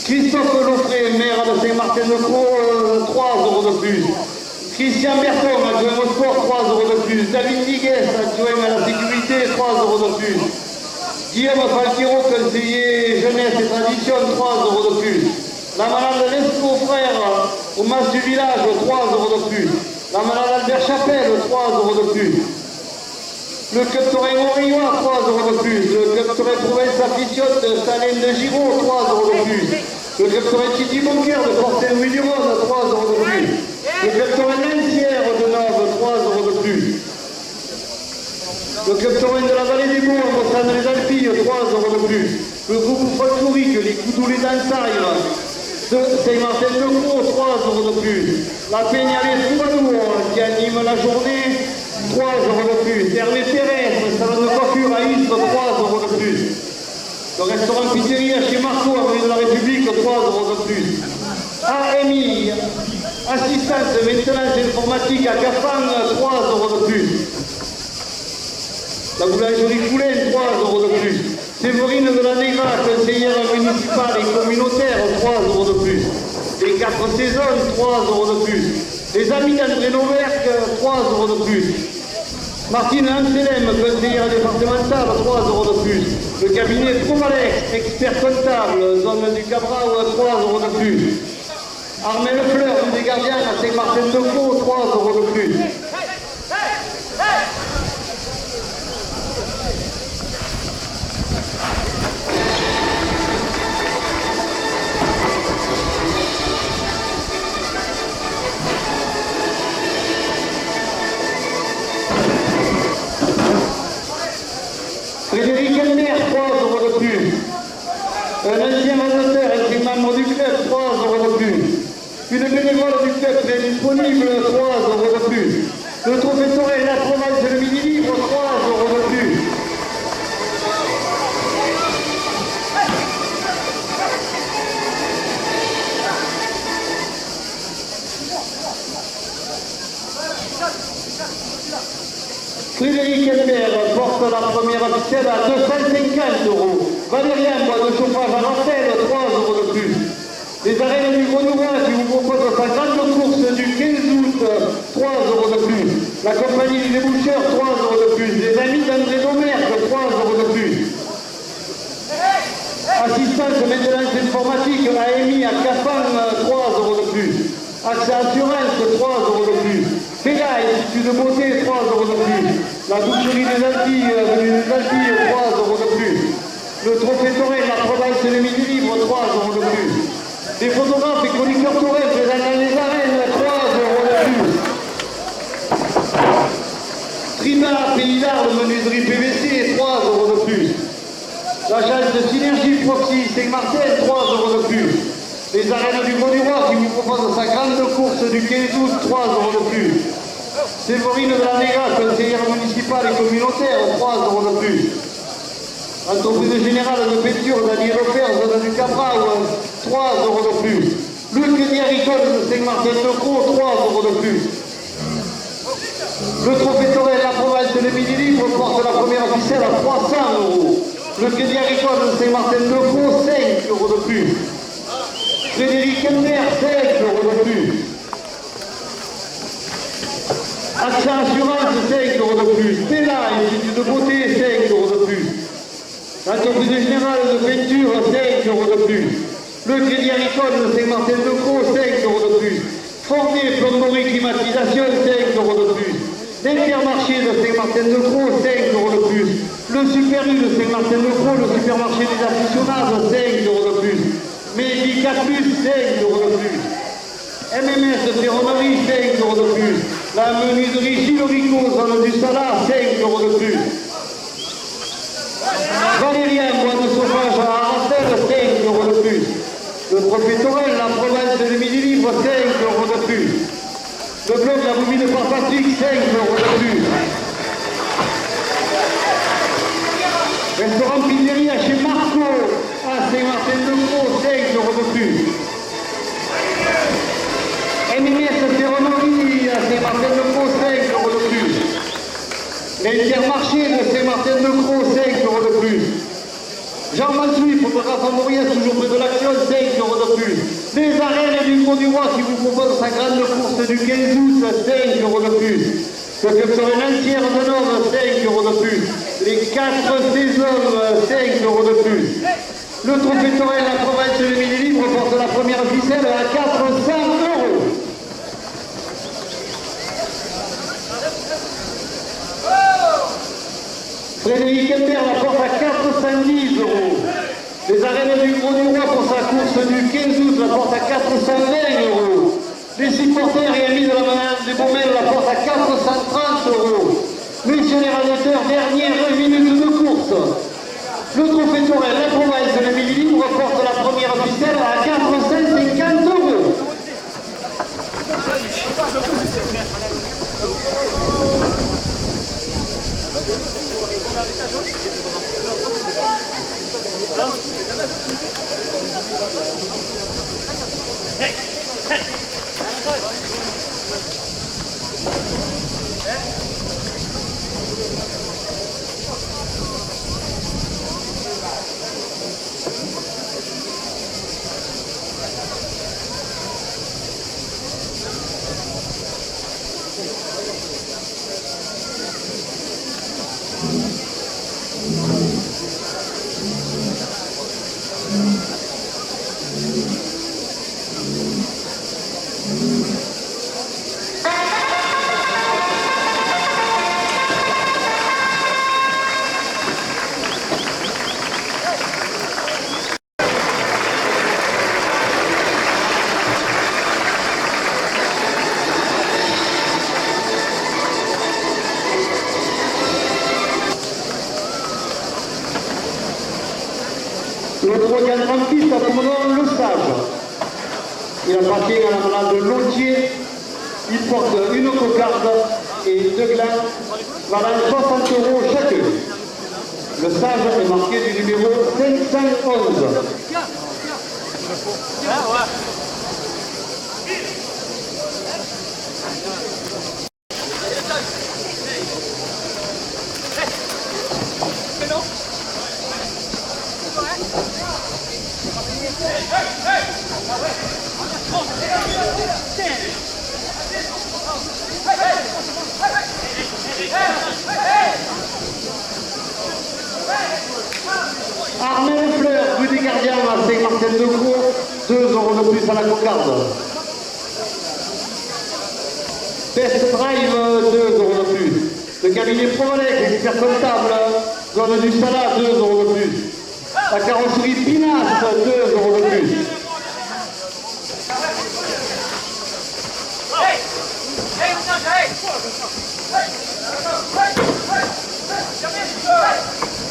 Christophe Loffré, maire de Saint-Martin-de-Croix, 3 euros de plus. Christian Berton, adjoint au sport, 3 euros de plus. David Digues, adjoint à la sécurité, 3 euros de plus. Guillaume Falquiro, conseiller jeunesse et tradition, 3 euros de plus. La malade Lesco Frère, au mas du village, 3 euros de plus. La malade Albert Chapelle, 3 euros de plus. Le club Torel Morillois, 3 euros de plus. Le club Torel Provence Affichiotte, Salène de Giraud, 3 euros de plus. Le club Torel Titi Bonquer de Port-Saint-Louis-du-Rhône, 3 euros de plus. Le club Torel Lancière de Nove, 3 euros de plus. Le club Torel de la Vallée des Monts, à Mossane-les-Alpilles, 3 euros de plus. Le groupe folklorique, les Coudous les Dansailles, de Saint-Martin-de-Croix, 3 euros de plus. La Peñalée Troubadour, qui anime la journée, 3 euros de plus. Hervé Pérez, salon de coiffure à Istres, 3 euros de plus. Le restaurant Pizzeria chez Marco, avenue de la République, 3 euros de plus. AMI, assistance, maintenance informatique à Cafan, 3 euros de plus. La boulangerie Poulain, 3 euros de plus. Séverine de la Négra, conseillère municipale et communautaire, 3 euros de plus. Les 4 saisons, 3 euros de plus. Les amis d'André Noverc, 3 euros de plus. Martine Anselem, conseillère départementale, 3 euros de plus. Le cabinet Provalex, expert comptable, zone du Cabral, 3 euros de plus. Armel Fleur, des gardiens à Saint-Martin-de-Croix, 3 euros de plus. Frédéric Elmer, 3 euros de plus. Un ancien amateur et membre du club, 3 euros de plus. Une bénévole du club est disponible, 3 euros de plus. Le trophée Torel, la province et le Midi Libre, 3 euros de plus. porte la première ficelle à 250 €. Valérien, bois de chauffage à Rafel, 3 € de plus. Les arènes du Grenouin qui vous proposent sa grande course du 15 août, 3 € de plus. La compagnie des déboucheurs, 3 € de plus. Les amis d'André Domergue, 3 € de plus. Assistance maintenance informatique, AMI à Cafan, 3 € de plus. Accès assurance, 3 € de plus. Béga, Institut de beauté, 3 € de plus. La boucherie des Alpilles, avenue des Alpilles, 3 € de plus. Le trophée Torel, la province de Midi Libre, 3 € de plus. Des photographes et chroniqueurs Torel présents dans les arènes, 3 € de plus. Triba, Pays d'Arles, menuiserie PVC, 3 € de plus. L'agence de synergie Proxy, Saint-Martin, 3 € de plus. Les arènes du Gros-du-Roi qui vous proposent sa grande course du 15 août, 3 € de plus. Séverine de la Néga, conseillère municipale et communautaire, 3 € de plus. Entreprise générale de peinture d'Annie Lefebvre, zone du Capra, 3 € de plus. Le Crédit Agricole de Saint-Martin-de-Croix, 3 € de plus. Le trophée Torel, la province de Midi Libre porte la première ficelle à 300 €. Le Crédit Agricole de Saint-Martin-de-Croix, 5 € de plus. Frédéric Ender, 5 € de plus. Accès Assurance, 5 € de plus. Bella, Institut de beauté, 5 € de plus. L'entreprise générale de peinture, 5 € de plus. Le Crédit Agricole de Saint-Martin-de-Croix, 5 € de plus. Fournier, plomberie, climatisation, 5 € de plus. L'Intermarché de Saint-Martin-de-Croix, 5 € de plus. Le Super U de Saint-Martin-de-Croix, le supermarché des aficionados, 5 € de plus. Médica Plus, 5 € de plus. MMS de ferronnerie, 5 € de plus. La menuiserie Gilorico, zone du Salat, 5 € de plus. Valérien, bois de chauffage à Arastel, 5 € de plus. Le trophée Torel, la province de Midi Libre, 5 € de plus. Le bloc La Boumine par Patrick, 5 € de plus. Restaurant Pizzeria chez Marco, à Saint-Martin-de-Croix, 5 € de plus. MMS Ferronnerie à Saint-Martin-de-Croix, 5 € de plus. L'Intermarché de Saint-Martin-de-Croix, 5 € de plus. Jean Mansoui, photographe à Mauriac, toujours près de l'Action, 5 € de plus. Les arènes du Gros-du-Roi qui vous proposent sa grande course du 15 août, 5 € de plus. Le club sur une entière de Nord, 5 € de plus. Les 4 saisons, 5 € de plus. Le trophée Torel, la province de Midi Libre porte la première ficelle à 400 €. Frédéric Ender la porte à 410 €. Les arènes du Gros-du-Roi pour sa course du 15 août la porte à 420 €. Les supporters et amis de la Manade des Baumelles la porte à 430 €. Messieurs les radiateurs, dernière minute de course. Le trophée Torel, la province de Midi Libre porte la première ficelle à 450 €. Le troisième rampiste a pour nom Le Sage. Il appartient à la malade Lautier. Il porte une cocarde et deux glands valant 60 € chacun. Le Sage est marqué du numéro 511. Armel Fleur, rue des Gardiens à Saint-Martin-de-Croix, 2 € de plus à la cocarde. Test Drive, 2 € de plus. Le cabinet Provalec, expert comptable, zone du Salat, 2 € de plus. La carrosserie Pinas, 2 € de plus.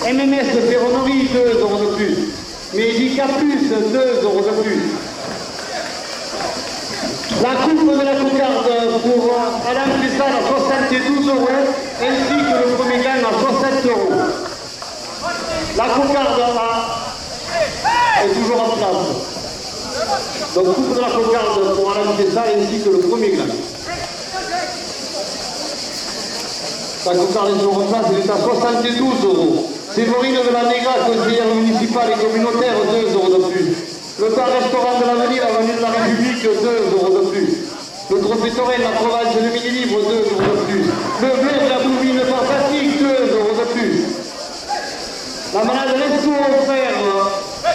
MMS Ferronnerie, 2 € de plus. Medica Plus, 2 € de plus. La coupe de la cocarde pour Alain Cressal à 72 €, ainsi que le premier gain à 60 €. La cocarde est toujours en place. Donc coupe de la cocarde pour Alain Cressal ainsi que le premier gain. La cocarde est toujours en place, elle est à 72 €. Séverine de la Négra, conseillère municipale et communautaire, 2 € de plus. Le bar restaurant de l'avenir, avenue de la République, 2 € de plus. Le trophée Torrent, la Provence, le mini-livre, 2 € de plus. Le bleu de la boubine fantastique, 2 € de plus. La malade resto offert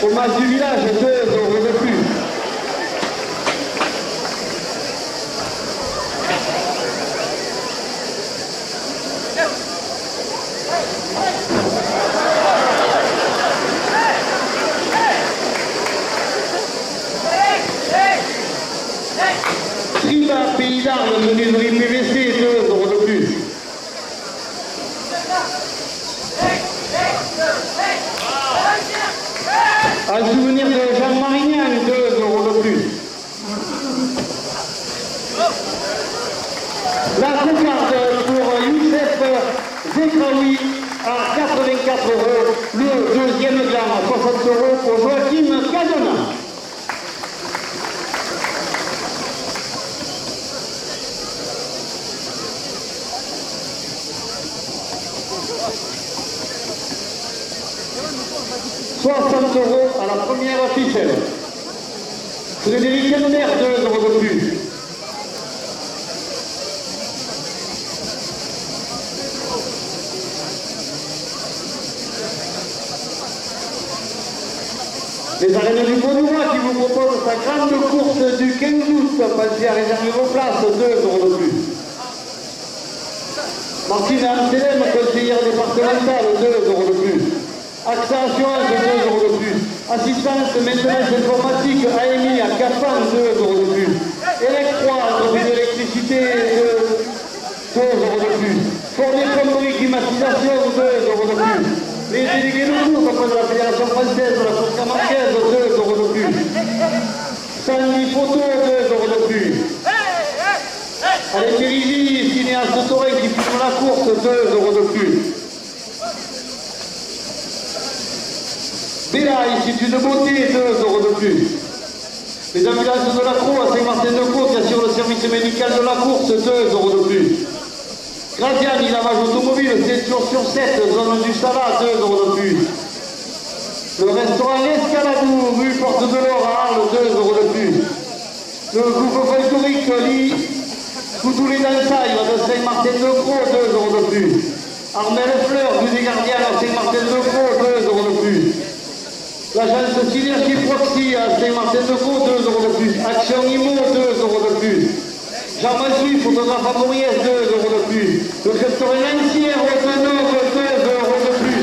au match du village, 2 € de plus. Triba, Pays d'Armes, menuiserie PVC, 2 € de plus. Un souvenir de Jean Marignan, 2 € de plus. La cocarde pour Youssef Zekraoui à 84 €. Le deuxième gain à 60 € pour Joachim Cadena. « 60 € à la première ficelle. Frédéric Henner, 2 € de plus. Les arènes du Beaunois qui vous proposent sa grande course du 15 août. Pensez à réserver vos places, 2 € de plus. Martine Amselem, conseillère départementale, 2 € de plus. AXA Assurance, 2 € de plus. Assistance, maintenance informatique, AMI à Cafan, 2 € de plus. Electroa, entreprise d'électricité, 2 € de plus. Fournier plomberie, climatisation, 2 € de plus. Les délégués locaux, comme de la Fédération française, de la Côte camarguaise, 2 € de plus. Sandy Photo, 2 € de plus. Alain Périgi, cinéaste de Torrent qui filme la course, 2 € de plus. Bella, Institut de beauté, 2 € de plus. Les ambulances de la Croix à Saint-Martin-de-Croix qui assurent le service médical de la course, 2 € de plus. Graziani, lavage automobile, 7 jours sur 7, zone du Salat, 2 € de plus. Le restaurant L'Escalabou, rue Porte de l'Or à Arles, 2 € de plus. Le groupe folklorique Lit, Coutoulé d'Ansaï de Saint-Martin-de-Croix, 2 € de plus. Armel Fleur, rue des Gardiens à Saint-Martin-de-Croix, 2 € de plus. L'agence Synergie Proxy à Saint-Martin-de-Croix, 2 € de plus. Action Imo, 2 € de plus. Jean Massu, photographe à Mauriès, 2 € de plus. Le restaurant Lancière, autonome, 2 € de plus.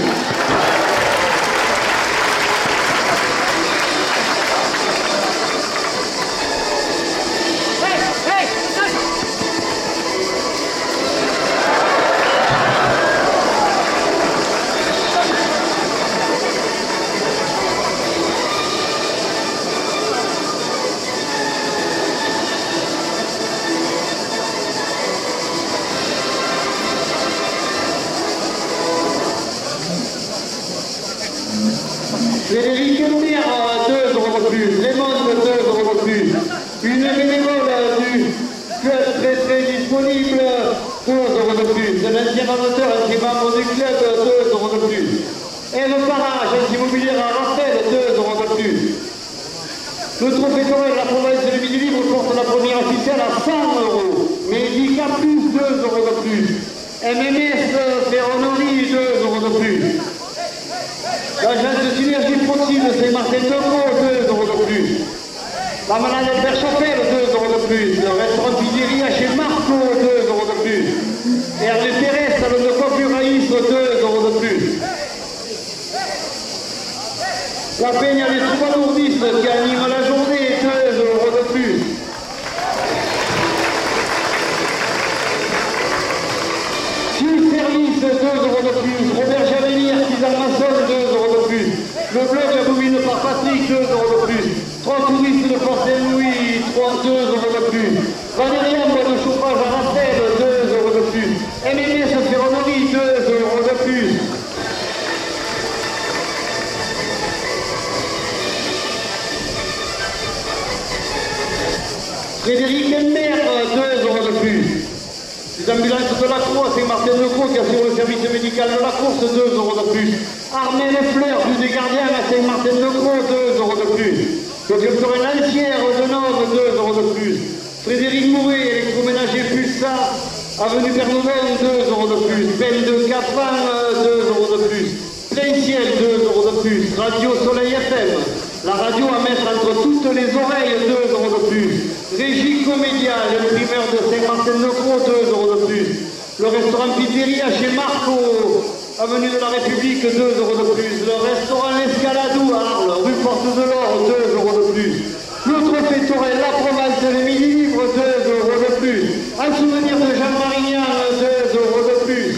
Frédéric Henner, 2 € de plus. Lémon, 2 € de plus. Une bénévole du club très disponible, 2 € de plus. Un ancien amateur, un membre du club, 2 € de plus. Eve Parra, agence immobilière à Raphaël, 2 € de plus. Le trophée Torel, la province de Midi Libre, porte la première officielle à 100 €. Médica plus 2 € de plus. MMS Ferronnerie 2 € de plus. L'agence de synergie Proxy de Saint-Martin-de-Croix 2 € de plus. La Malade Albert Chapelle 2 € de plus. Le restaurant Pizzeria chez Marco 2 € de plus. Hervé Pérez, salon de coiffure Raïs 2 € de plus. La Peña des Troubadourdistes qui anime la journée 2 € de plus. Service 2 € de plus. Robert Javelli, artisan maçon 2 € de plus. Le blog Aboumine par Patrick 2 € de plus. 3 touristes de Port Saint-Louis 2 € de plus. Valérian bois de chauffage à Raphaël 2 € de plus. MMS Ferronnerie 2 € de plus. Frédéric Elmer 2 € de plus. Les ambulances de la Croix, c'est Saint-Martin-de-Croix qui assure le service médical de la course, 2 € de plus. Armel Fleur, plus des gardiens à Saint-Martin-de-Croix, 2 € de plus. Le directeur Lancière de Nord, 2 € de plus. Frédéric Mouret, électroménager Pulsar, avenue Bernoulin, 2 € de plus. Peine de Capin, 2 € de plus. Plein ciel, 2 € de plus. Radio Soleil FM, la radio à mettre entre toutes les oreilles, 2 € de plus. Régie Comédia, le primeur de Saint-Martin-de-Croix, 2 € de plus. Le restaurant Pizzeria chez Marco, avenue de la République, 2 € de plus. Le restaurant L'Escaladou à Arles, rue Porte de l'Or, 2 € de plus. Le trophée Torel, la province de Midi Libre, 2 € de plus. Un souvenir de Jean Marignan, 2 € de plus.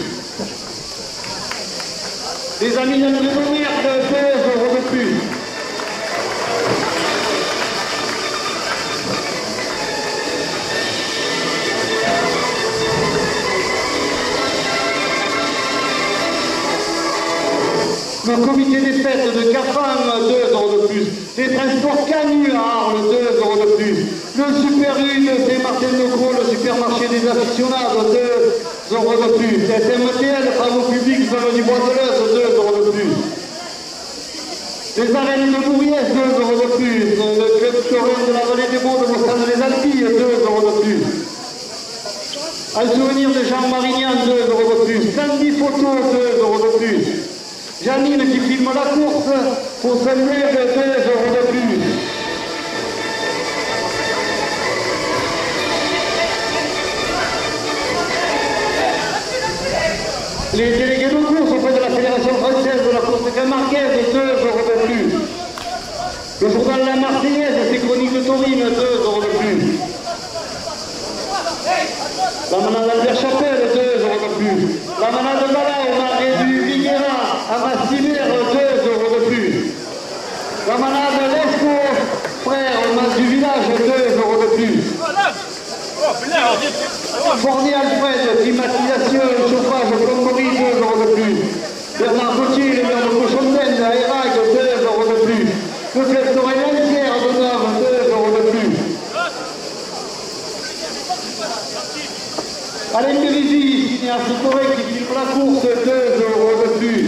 Les amis d'André Bonnière, 2 € de plus. Le comité des fêtes de Cafan, 2 € de plus. Les transports Canu à Arles, 2 € de plus. Le Super U de Saint-Martin-de-Croix, le supermarché des aficionados, 2 € de plus. SMTL, travaux publics, zone du Bois de l'Euse, 2 € de plus. Les arènes de Bourriès, 2 € de plus. Le club florin de la vallée des Baux de Mostane des Alpilles, 2 € de plus. Un souvenir de Jean Marignan, 2 € de plus. Sandy Photo, 2 € de plus. Janine qui filme la course pour saluer 2 € de plus. Les délégués de course auprès de la Fédération française de la course camarguaise, 2 € de plus. Le journal La Marseillaise, ses chroniques de Taurine, 2 € de plus. La manade Albert Chapelle, 2 € de plus. La manade Bala au marais du Viguera à Massimère, 2 € de plus. La manade Lesco, frère au mas du village, 2 € de plus. Fournier Alfred, climatisation, chauffage, plomberie, 2 € de plus. Bernard Gauthier, le maire de Cochontaine à Erac, 2 € de plus. Le club Torel Lancière de Nord, 2 € de plus. Alain Mérizy, cinéaste correct qui filme la course, 2 € de plus.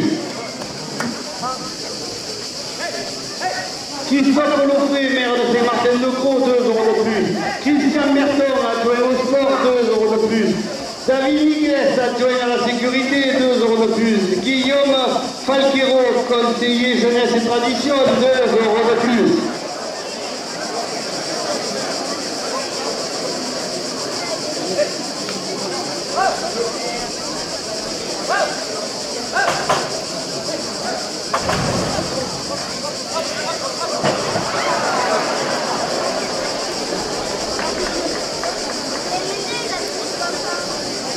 Christophe Onofré, maire de Saint-Martin-de-Croix, 2 € de plus. Christian Merton, adjoint au sport, 2 € de plus. David Miguel, adjoint à la sécurité, 2 € de plus. Guillaume Falquero, conseiller jeunesse et tradition, 2 € de plus.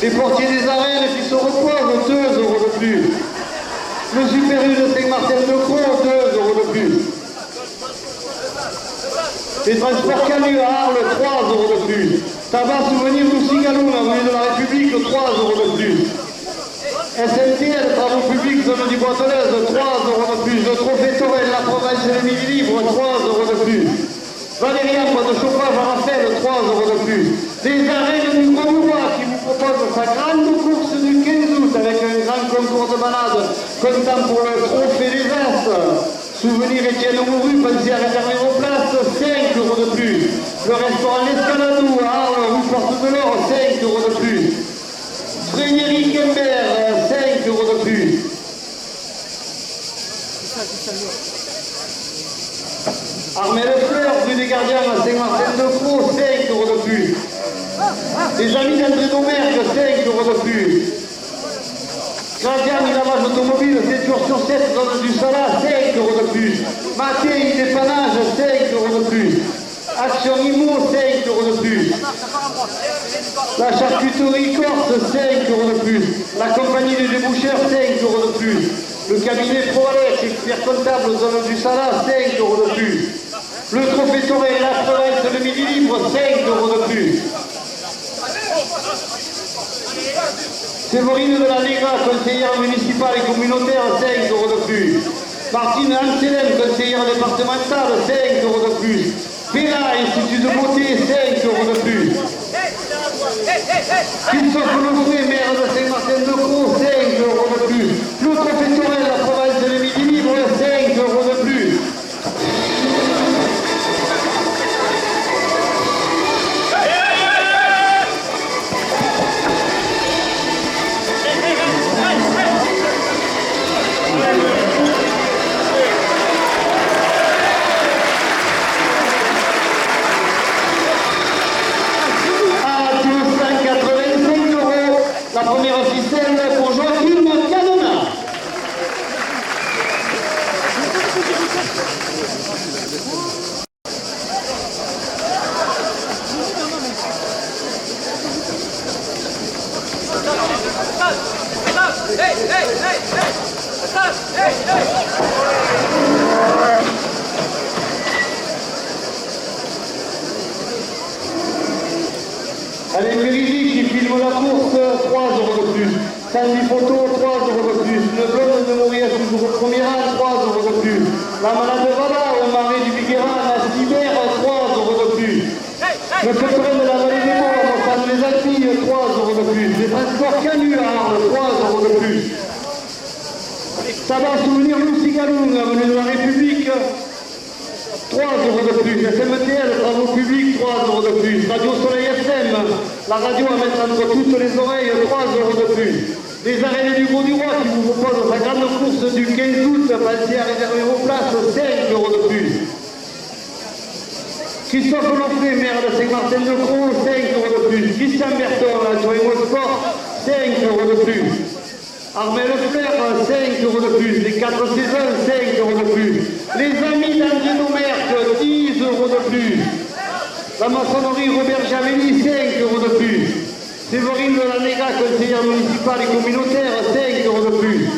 Les portiers des arènes qui se reposent, 2 € de plus. Le Super U de Saint-Martin-de-Croix, 2 € de plus. Les transports Canu à Arles, 3 € de plus. Tabac souvenir d'Oussigalou, avenue de la République, 3 € de plus. SMTL, travaux publics, zone du Bois de l'Euse, 3 € de plus. Le trophée Torel, la province de Midi Libre, 3 € de plus. Valérian, bois de chauffage à Raphaël, 3 € de plus. Les arènes du Gros-Bois qui vous proposent sa grande course du 15 août avec un grand concours de balades comptant pour le trophée des As. Souvenir Étienne Mouru, pensez à réserver vos places, 5 euros de plus. Le restaurant L'Escaladou à Arles, rue Porte de l'Or, 5 euros de plus. Frédéric Imbert, 5 euros de plus. Armel Fleur, rue des Gardiens à Saint-Martin-de-Croix, 5 euros de plus. Les amis d'André Domergue, 5 euros de plus. Gradian, lavage automobile, 7 jours sur 7, zone du Salat, 5 euros de plus. Maté, dépannage, 5 euros de plus. Action Imo, 5 euros de plus. La charcuterie Corse, 5 euros de plus. La compagnie des déboucheurs, 5 euros de plus. Le cabinet Proalex, expert comptable, zone du Salat, 5 euros de plus. Le trophée Torel, la Provence, le midi libre, 5 euros de plus. Séverine de la Lega, conseillère municipale et communautaire, 5 euros de plus. Martine Anselem, conseillère départementale, 5 euros de plus. Péla, Institut de beauté, 5 euros de plus. Christophe Lefray, maire de Saint-Martin-de-Croix, 5 euros de plus. Le trophée Torel, la province de Midi Libre, 5 euros de plus. La première officielle pour Joachim Cadena. Allez, Mérizi qui filme la course, 3 euros de plus. Sandy Photo, 3 euros de plus. Le blonde de Mourir, toujours au premier rang, 3 euros de plus. La malade Vada, au marais du Biguerin, la Cyber, 3 euros de plus. Le pétrole de la vallée des Morts, au fan des Alpilles, 3 euros de plus. Les transports Canu à Arles, 3 euros de plus. Tabac Souvenir Lucie Galoun, avenue de la République, 3 euros de plus. SMTL, travaux publics, 3 euros de plus. Radio Soleil FM, la radio à mettre entre toutes les oreilles, 3 euros de plus. Les arènes du Gros du Roi qui vous proposent sa grande course du 15 août, pensez à réserver vos places, 5 euros de plus. Christophe Lefray, maire de Saint-Martin-de-Croix, 5 euros de plus. Christian Berton, adjoint au sport, 5 euros de plus. Armel Fleur, 5 euros de plus. Les 4 saisons, 5 euros de plus. Les amis d'André Domergue, 10 euros de plus. La maçonnerie Robert Javelli, 5 euros de plus. Séverine de la Lega, conseillère municipale et communautaire, 5 euros de plus.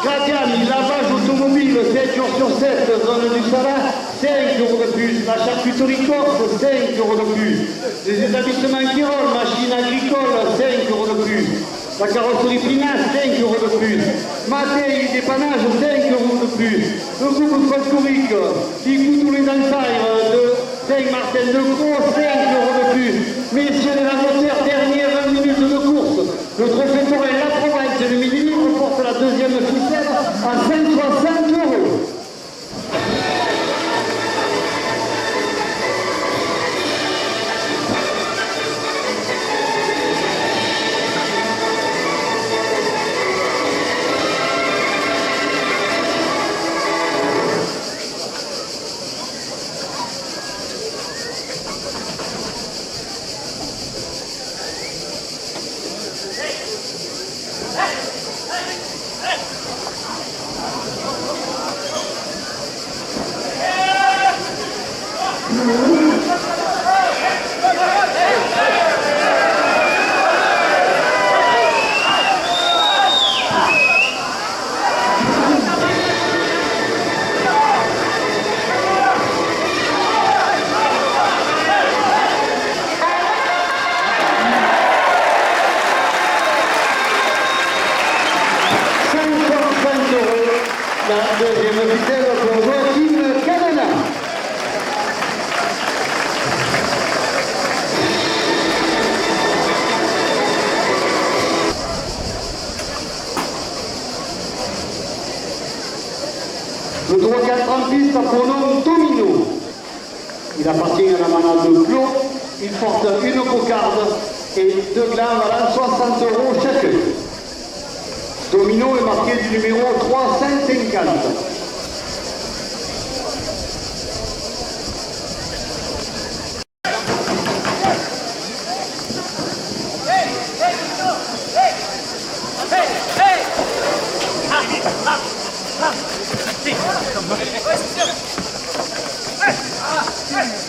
Gradiani, lavage automobile, 7 jours sur 7, zone du Salat, 5 euros de plus. La charcuterie Corse, 5 euros de plus. Les établissements Quirol, machines agricoles, 5 euros de plus. La carrosserie Pinas, 5 euros de plus. Maté, dépannage, 5 euros de plus. Le groupe folklorique, qui coûte tous les ensailles de Saint-Martin-de-Croix, 5 euros de plus. Messieurs les lavoteurs, dernière 20 minutes de course. Le trophée Torel, la province et le midi libre porte la deuxième ficelle à 160 euros. La deuxième officielle pour Joachim Cadena. Le 3-4 en piste a pour nom Domino. Il appartient à la manade de Clos. Il porte une cocarde et 2 glands valant 60 € chacun. Domino est marqué du numéro 350.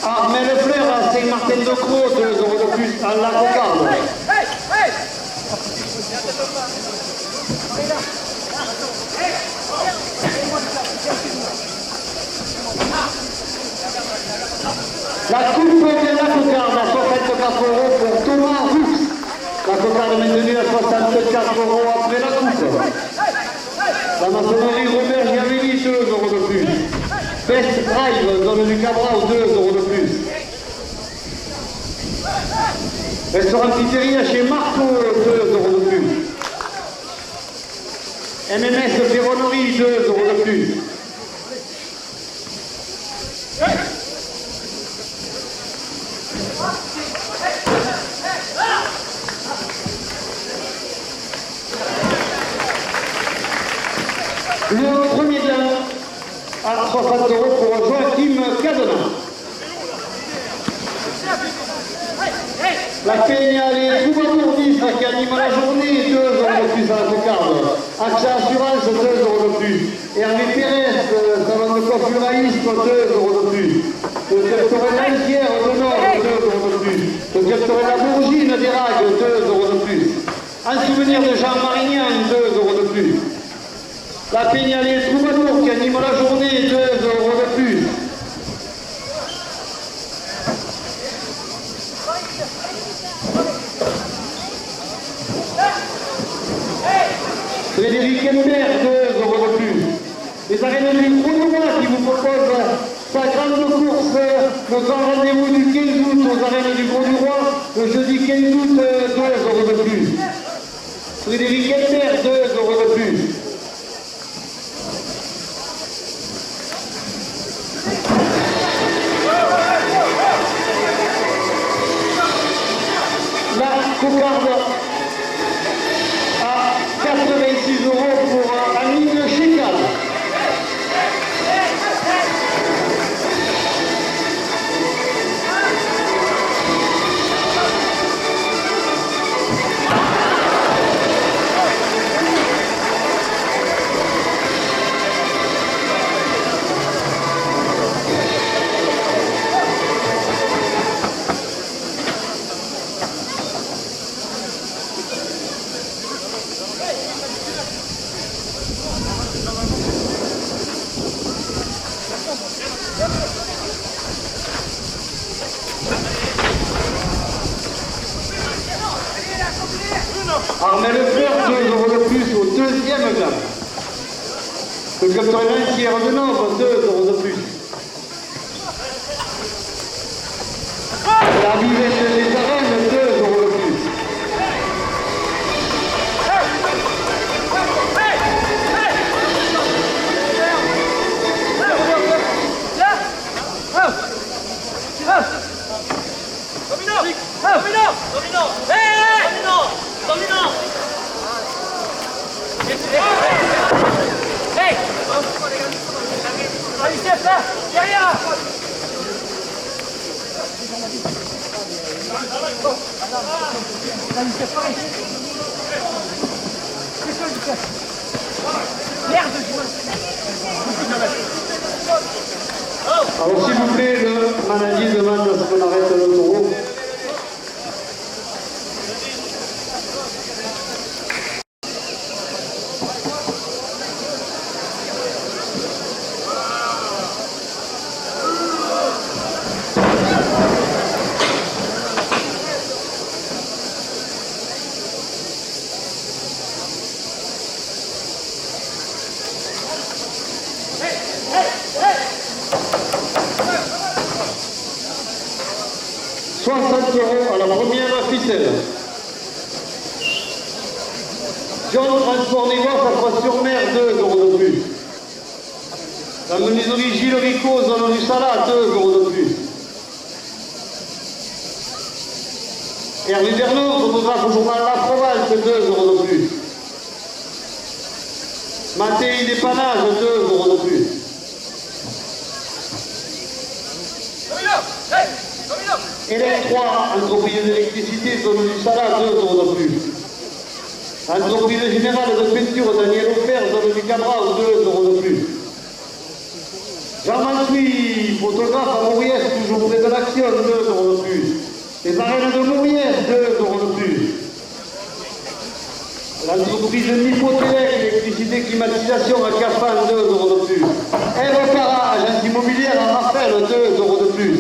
Armel Fleur à Saint-Martin-de-Croix, 2 € de plus à la cocarde. La coupe de la cocarde à 64 € pour Thomas Roux. La cocarde maintenue à 64 € après la coupe. La maçonnerie Robert Giavelli, 2 € de plus. Best Drive, zone du Cabral, 2 € de plus. Restaurant Pizzeria chez Marco, 2 € de plus. MMS Ferronnerie, 2 € de plus. Le premier gain à 60 € pour Joachim Cadena. La Peña les Troubadours 10 qui anime la journée, 2 € de plus à la cocarde. AXA Assurance, 2 € de plus. Hervé Pérez, salon de coiffure à Istres, 2 € de plus. Le Captorel Lancière de Nord, 2 € de plus. Le Captorel La Bourgine des Ragues, 2 € de plus. En souvenir de Jean Marignan, 2 € de plus. La Peña les Troubadours qui anime la journée, 2 € de plus. Frédéric Hembert, 2 € de plus. Les arènes du Gros du Roi qui vous proposent sa grande course, le grand rendez-vous du 15 août aux arènes du Gros du Roi, le jeudi 15 août, 2 € de plus. Frédéric Hembert, 2 € de plus. La cocarde à 86 € pour Amine Chécal. Armel Fleur, 2 € de plus au deuxième gamme. Le Captorel Lancière de Nord, 2 € de plus. La Vivette des Arènes, 2 € de plus. Alors s'il vous plaît, le manager demande à ce qu'on arrête le taureau. €60 à la première ficelle. John Transport Négoce à Croix-sur-Mer, 2 € de plus. La menuiserie Gilles Rico, zone du Salat, 2 € de plus. Hervé Vernon, photographe au journal La Provence, 2 € de plus. Mattei Dépannage, 2 € de plus. Elec 3, entreprise d'électricité, zone du Salat, 2 € de plus. Entreprise générale de peinture, Daniel Offert, zone du Cabral, 2 € de plus. Jean Mansuy, photographe à Mauriès, toujours près de l'Action, 2 € de plus. Les arènes de Mauriès, 2 € de plus. L'entreprise Nipotélec, électricité, climatisation à Cafan, 2 € de plus. Eve Para, agence immobilière à Raphaël, 2 € de plus.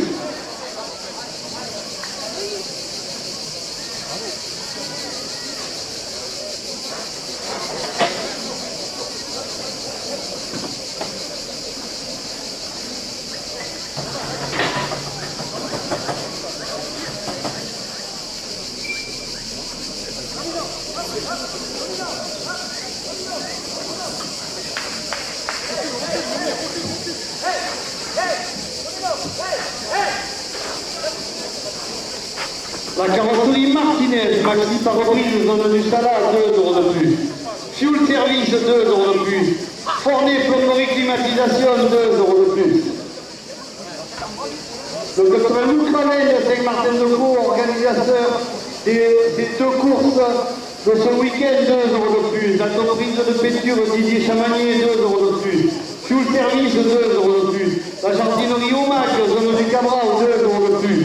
La carrosserie Martinez, maxi pare-brise, zone du Salat, 2 € de plus. Fuel service, 2 € de plus. Fourné, plomberie, climatisation, 2 € de plus. Le docteur Luc Ravel de Saint-Martin-de-Caux, organisateur des 2 courses de ce week-end, 2 € de plus. L'entreprise de peinture Didier Chamanier, 2 € de plus. Fuel service, 2 € de plus. La jardinerie Omac, zone du Cabral, 2 € de plus.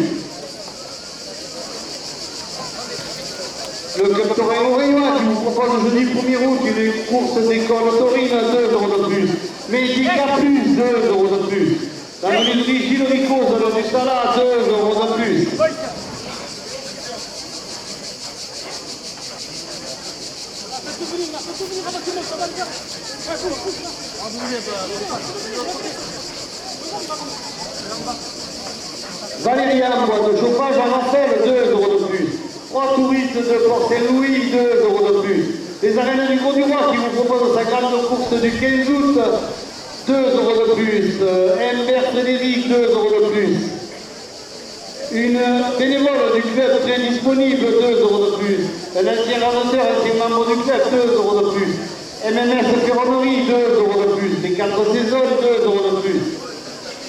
Le club Toré Auréois qui vous propose jeudi 1er août une course d'école taurine, 2 € de plus. Medica Plus, 2 € de plus. La menuiserie Gilles Rico, zone du Salat, 2 € de plus. Valérian, boîte de chauffage à Marcel, 2 € de plus. 3 touristes de Port Saint-Louis, 2 € de plus. Les arènes du Gros-du-Roi qui vous proposent sa grande course du 15 août, 2 € de plus. Humbert Frédéric, 2 € de plus. Une bénévole du club très disponible, 2 € de plus. Un ancien ravanteur, ancien membre du club, 2 € de plus. MMS Ferronnerie, 2 € de plus. Les 4 saisons, 2 € de plus.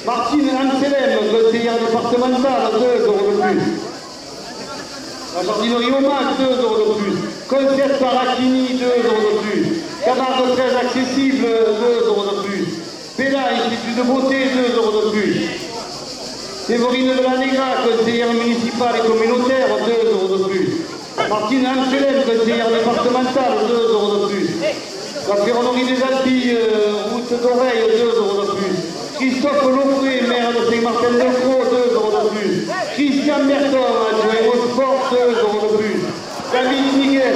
Martine Anselem, conseillère départementale, 2 € de plus. La jardinerie Omac, 2 € de plus. Concert Paracchini, 2 € de plus. Camargue 13 accessible, 2 € de plus. Péla, Institut de beauté, 2 € de plus. Séverine de la Negra, conseillère municipale et communautaire, 2 € de plus. Martine Anselem, conseillère départementale, 2 € de plus. La ferronnerie des Alpilles, route d'Oreille, 2 € de plus. Christophe Lofré, maire de Saint-Martin-de-Croix, 2 € de plus. Christian Berton, adjoint au sport, 2 € de plus. David Niguez,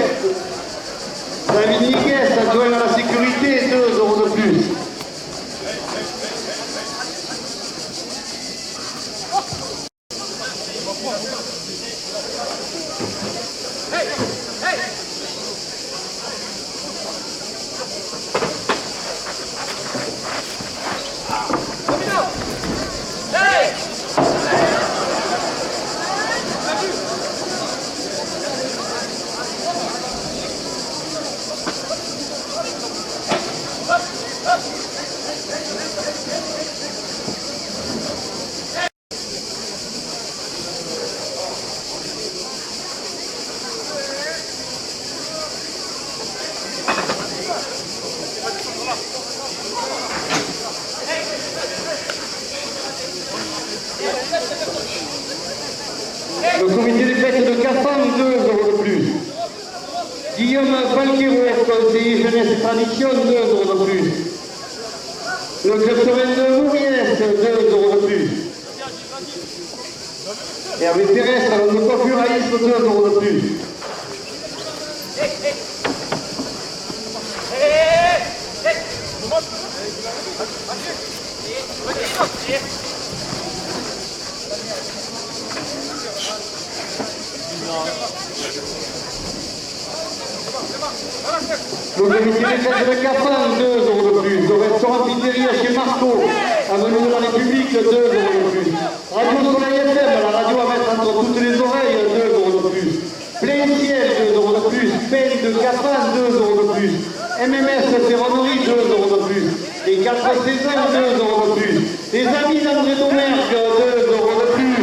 adjoint à la sécurité, 2 € de plus. Le comité des fêtes de Cafan, 2 € de plus. Guillaume Falquero, conseiller jeunesse et tradition, 2 € de plus. Le club Torrent de Mauriès, 2 € de plus. Hervé Pérez, salon de coiffure à Isle, 2 € de plus. Le comité des fêtes de Cafan, 2 € de plus. Le restaurant restaurant pizzeria chez Marco, avenue de la République, 2 euros de plus. Radio Soleil FM, la radio à mettre entre toutes les oreilles, 2 euros de plus. Plein ciel, 2 euros de plus. Peine de Capin, 2 euros de plus. MMS Ferronnerie, 2 euros de plus. Les 4 saisons, 2 euros de plus. Les amis d'André Domergue, 2 euros de plus.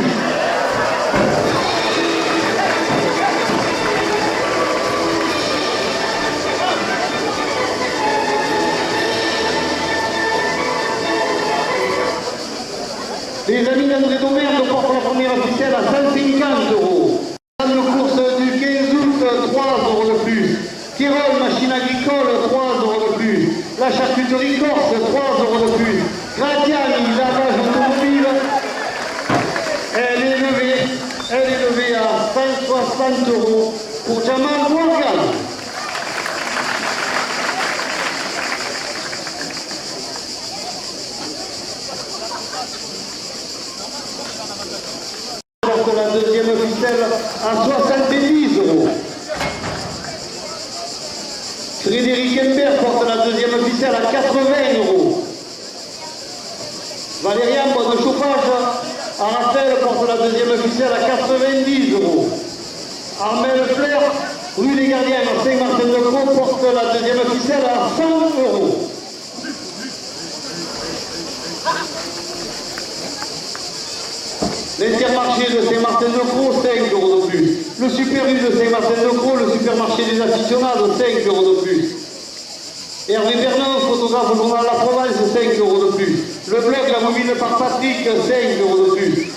Les amis d'André Domergue portent la première officielle à 150 euros. Le course du 15 août, 3 euros de plus. Kérol, machine agricole, 3 euros de plus. La charcuterie corse, 3 euros de plus. Gratiani, lavage automobile, elle est levée à 160 euros pour Jamal Morgan. Porte la deuxième ficelle à 70 euros. Frédéric Hembert porte la deuxième ficelle à 80 euros. Valérian, bois de chauffage à Raphaël porte la deuxième ficelle à 90 euros. Armel Fleur, rue des Gardiens à Saint-Martin-de-Croix porte la deuxième ficelle à 100 euros. L'Intermarché de Saint-Martin-de-Croix, 5 euros de plus. Le Super U de Saint-Martin-de-Croix, le supermarché des aficionados, 5 euros de plus. Hervé Vernon, photographe au journal La Provence, 5 euros de plus. Le blog La Mobile par Patrick, 5 euros de plus.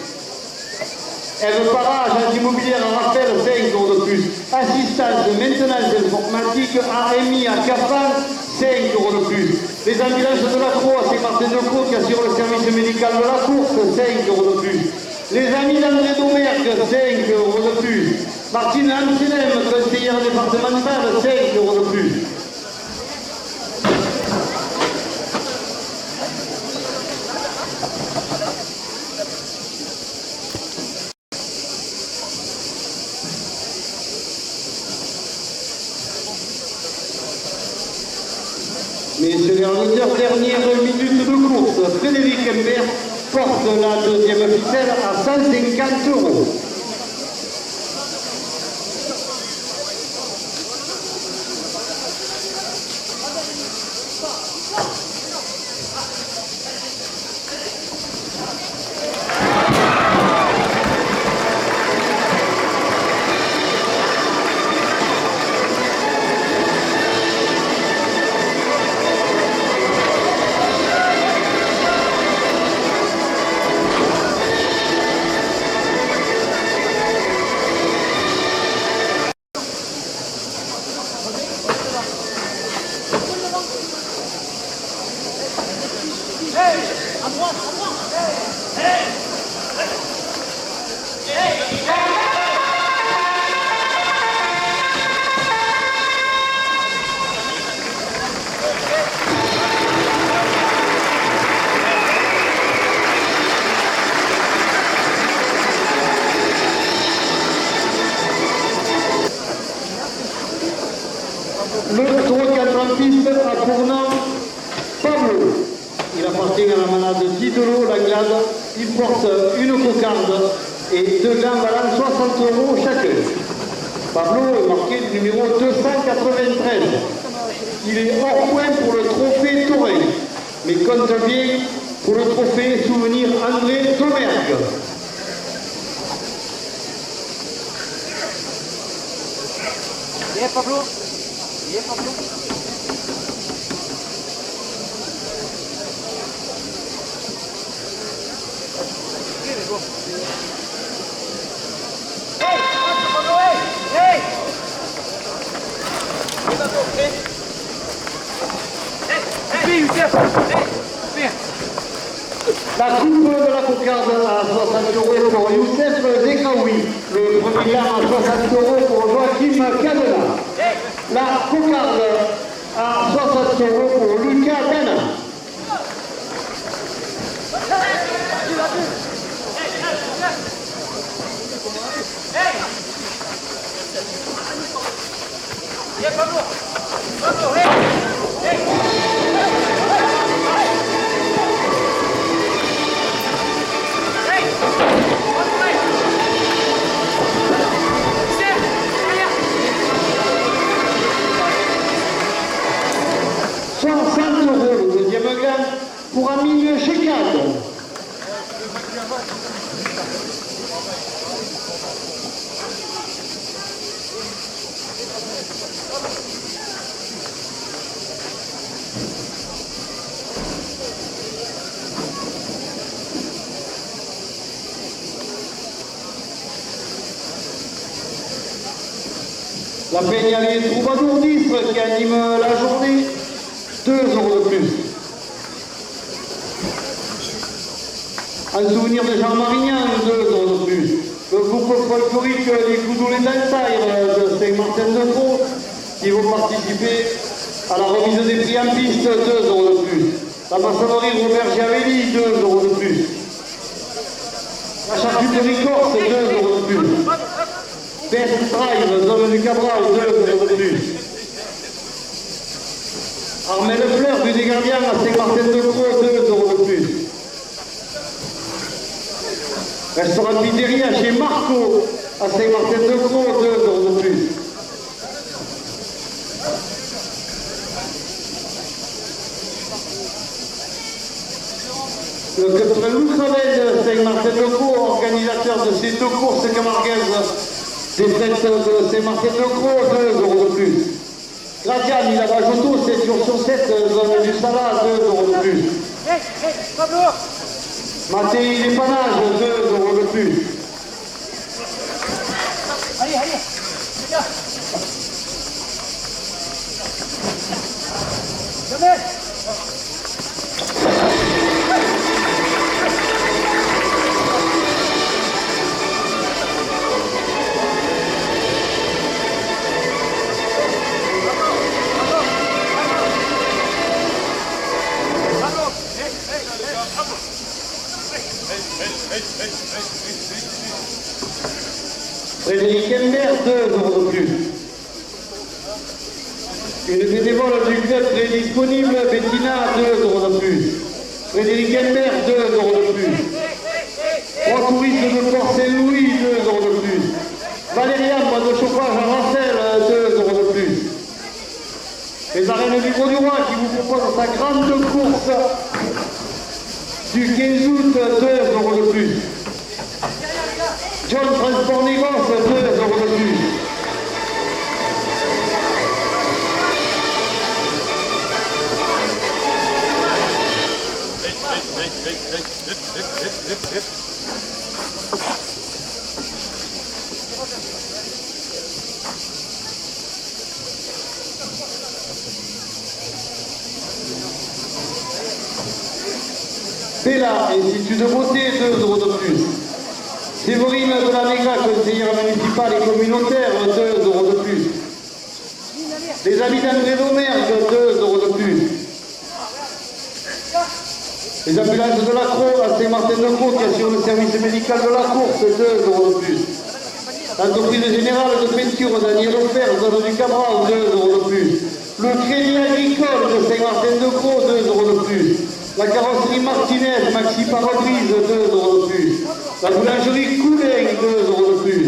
Eve Parra, agence immobilière à Raphaël, 5 euros de plus. Assistance, maintenance informatique, AMI à Cafan, 5 euros de plus. Les ambulances de la Croix, Saint-Martin-de-Croix qui assure le service médical de la course, 5 euros de plus. Les amis d'André Domergue, 5 euros de plus. Martine Anselem, conseillère départementale, 5 euros de plus. Messieurs les auditeurs, dernière minute de course. Frédéric Hembert porte la deuxième ficelle à 150 euros. Le 386 à Cournant, Pablo. Il appartient à la manade d'Idolo, l'Anglade. Il porte une cocarde et 2 gants valant 60 euros chacun. Pablo est marqué du numéro 293. Il est hors point pour le trophée Taurin, mais compte bien pour le trophée souvenir André Domergue. Bien Pablo. Bien Pablo. La coupe de la cocarde à 60 euros pour Youssef Zekaoui. Le premier gain à 60 euros pour Joachim Cadena. La cocarde à 60 euros pour Lucas Dana. pour Amine Chekad. La Peña les Troubadours d'Istres qui anime la journée, 2 € de plus. En souvenir de Jean Marignan, 2 € de plus. Le groupe folklorique Les Goudous les Altaires de Saint-Martin-de-Croix qui vont participer à la remise des prix en piste, 2 € de plus. La maçonnerie Robert Giavelli, 2 € de plus. La charcuterie Corse, 2 € de plus. Best Drive, zone du Cabral, 2 € de plus. Armel Fleur du Desgardiens à Saint-Martin-de-Croix, 2 € de plus. Restaurant Pizzeria chez Marco à Saint-Martin-de-Croix, 2 € de plus. Le club Loutravel de Saint-Martin-de-Croix, organisateur de ces 2 courses camarguaises des fêtes de Saint-Martin-de-Croix, 2 € de plus. Gradian, il a Bajoto, 7 jours sur 7, zone du Salat, 2 € de plus. Pablo. Matéi les Panages, 2 € de plus. Allez, allez. Viens. Jamais. Frédéric Hembert, 2 € de plus. Une bénévole du club très disponible, Bettina, 2 € de plus. Frédéric Hembert, 2 € de plus. 3 touristes de Port-Saint-Louis, 2 € de plus. Valérian, boîte de chauffage à Rancel, 2 € de plus. Les arènes du Gros-du-Roi qui vous proposent sa grande course du 15 août, 2 € de plus. John Transport Négoce, 2 € de plus. Bella, Institut de beauté, 2 € de plus. Séverine de la Négra, conseillère municipale et communautaire, 2 € de plus. Les amis d'André Domergue, 2 € de plus. Les ambulances de la Croix à Saint-Martin-de-Croix qui assurent le service médical de la course, 2 € de plus. L'entreprise générale de peinture Daniel Offert, zone du Cabral, 2 € de plus. Le crédit agricole de Saint-Martin-de-Croix, 2 € de plus. La carrosserie Martinez, Maxi Parabrise, 2 € de plus. La boulangerie Coulin, 2 € de plus.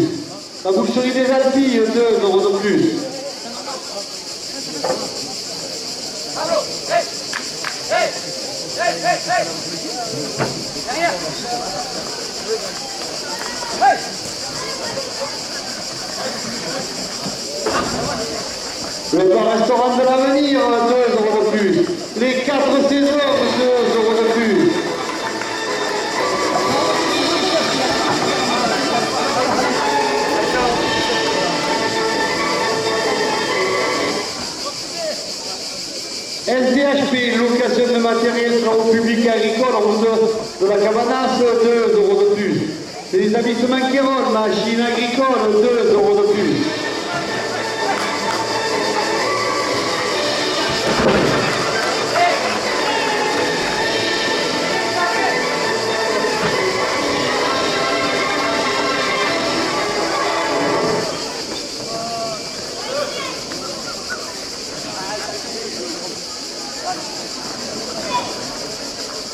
La boucherie des Alpilles, 2 € de plus. Le bar-restaurant de l'avenir, 2 € de plus. Les 4 saisons, 2 € de plus. SDHP, location de matériel travaux publics agricoles en route de la Cabanasse, 2 € de plus. Les établissements Kéron, machines agricoles, 2 € de plus.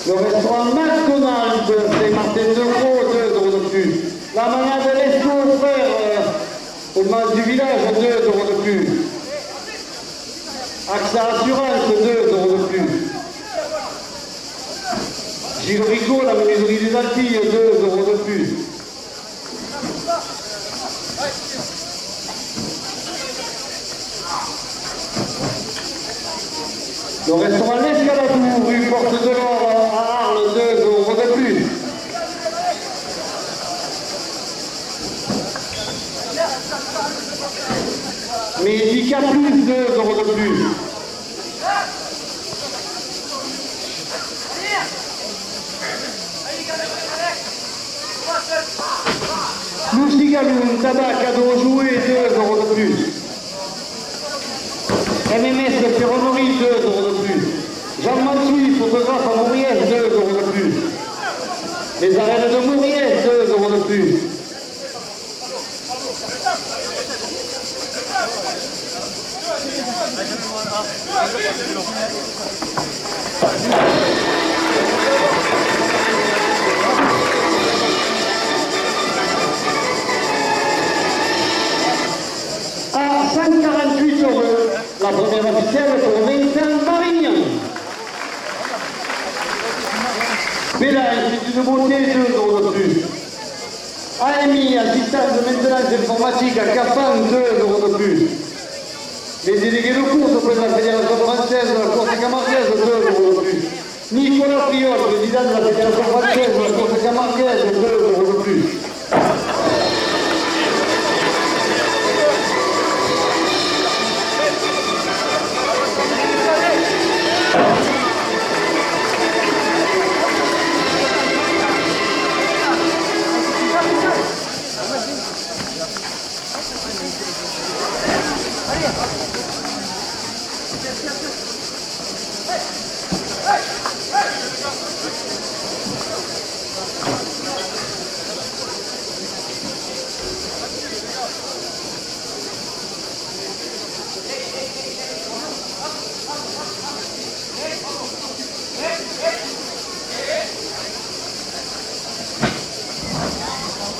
Le restaurant McDonald's de Saint-Martin-de-Croix, 2 € de plus. La manade Lesco frère au mas du village, 2 € de plus. AXA Assurance, 2 € de plus. Gilles Rigaud, la menuiserie des Alpilles, 2 euros de plus. Le restaurant L'Escaladou, rue Porte de l'Or à Arles, 2 euros de plus. Médica plus, 2 euros de plus. Lucie Galoun, tabac, cadeau joué, 2 euros de plus. MMS Ferronnerie, 2 euros de plus. Jean Mansoui, photographe à Mauriès, 2 euros de plus. Les arènes de Mauriès, 2 euros de plus. À 148 euros, la première officielle pour Vincent Marignan. Bella, Institut de beauté, 2 euros de plus. AMI, assistance de maintenance informatique à Cafan, 2 euros de plus. Les délégués de course auprès de la Fédération française de la course camarguaise, 2 euros de plus. Nicolas Priol, président de la Fédération française de la course camarguaise, 2 euros de plus.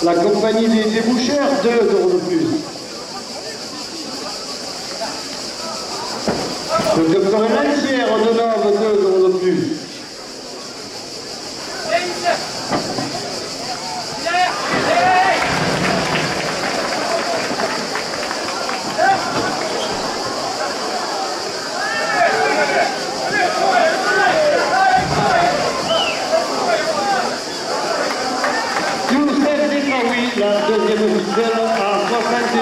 La compagnie des déboucheurs, 2 euros de plus. Le docteur Lancière, de Nove, 2 euros de plus. La deuxième officielle à 70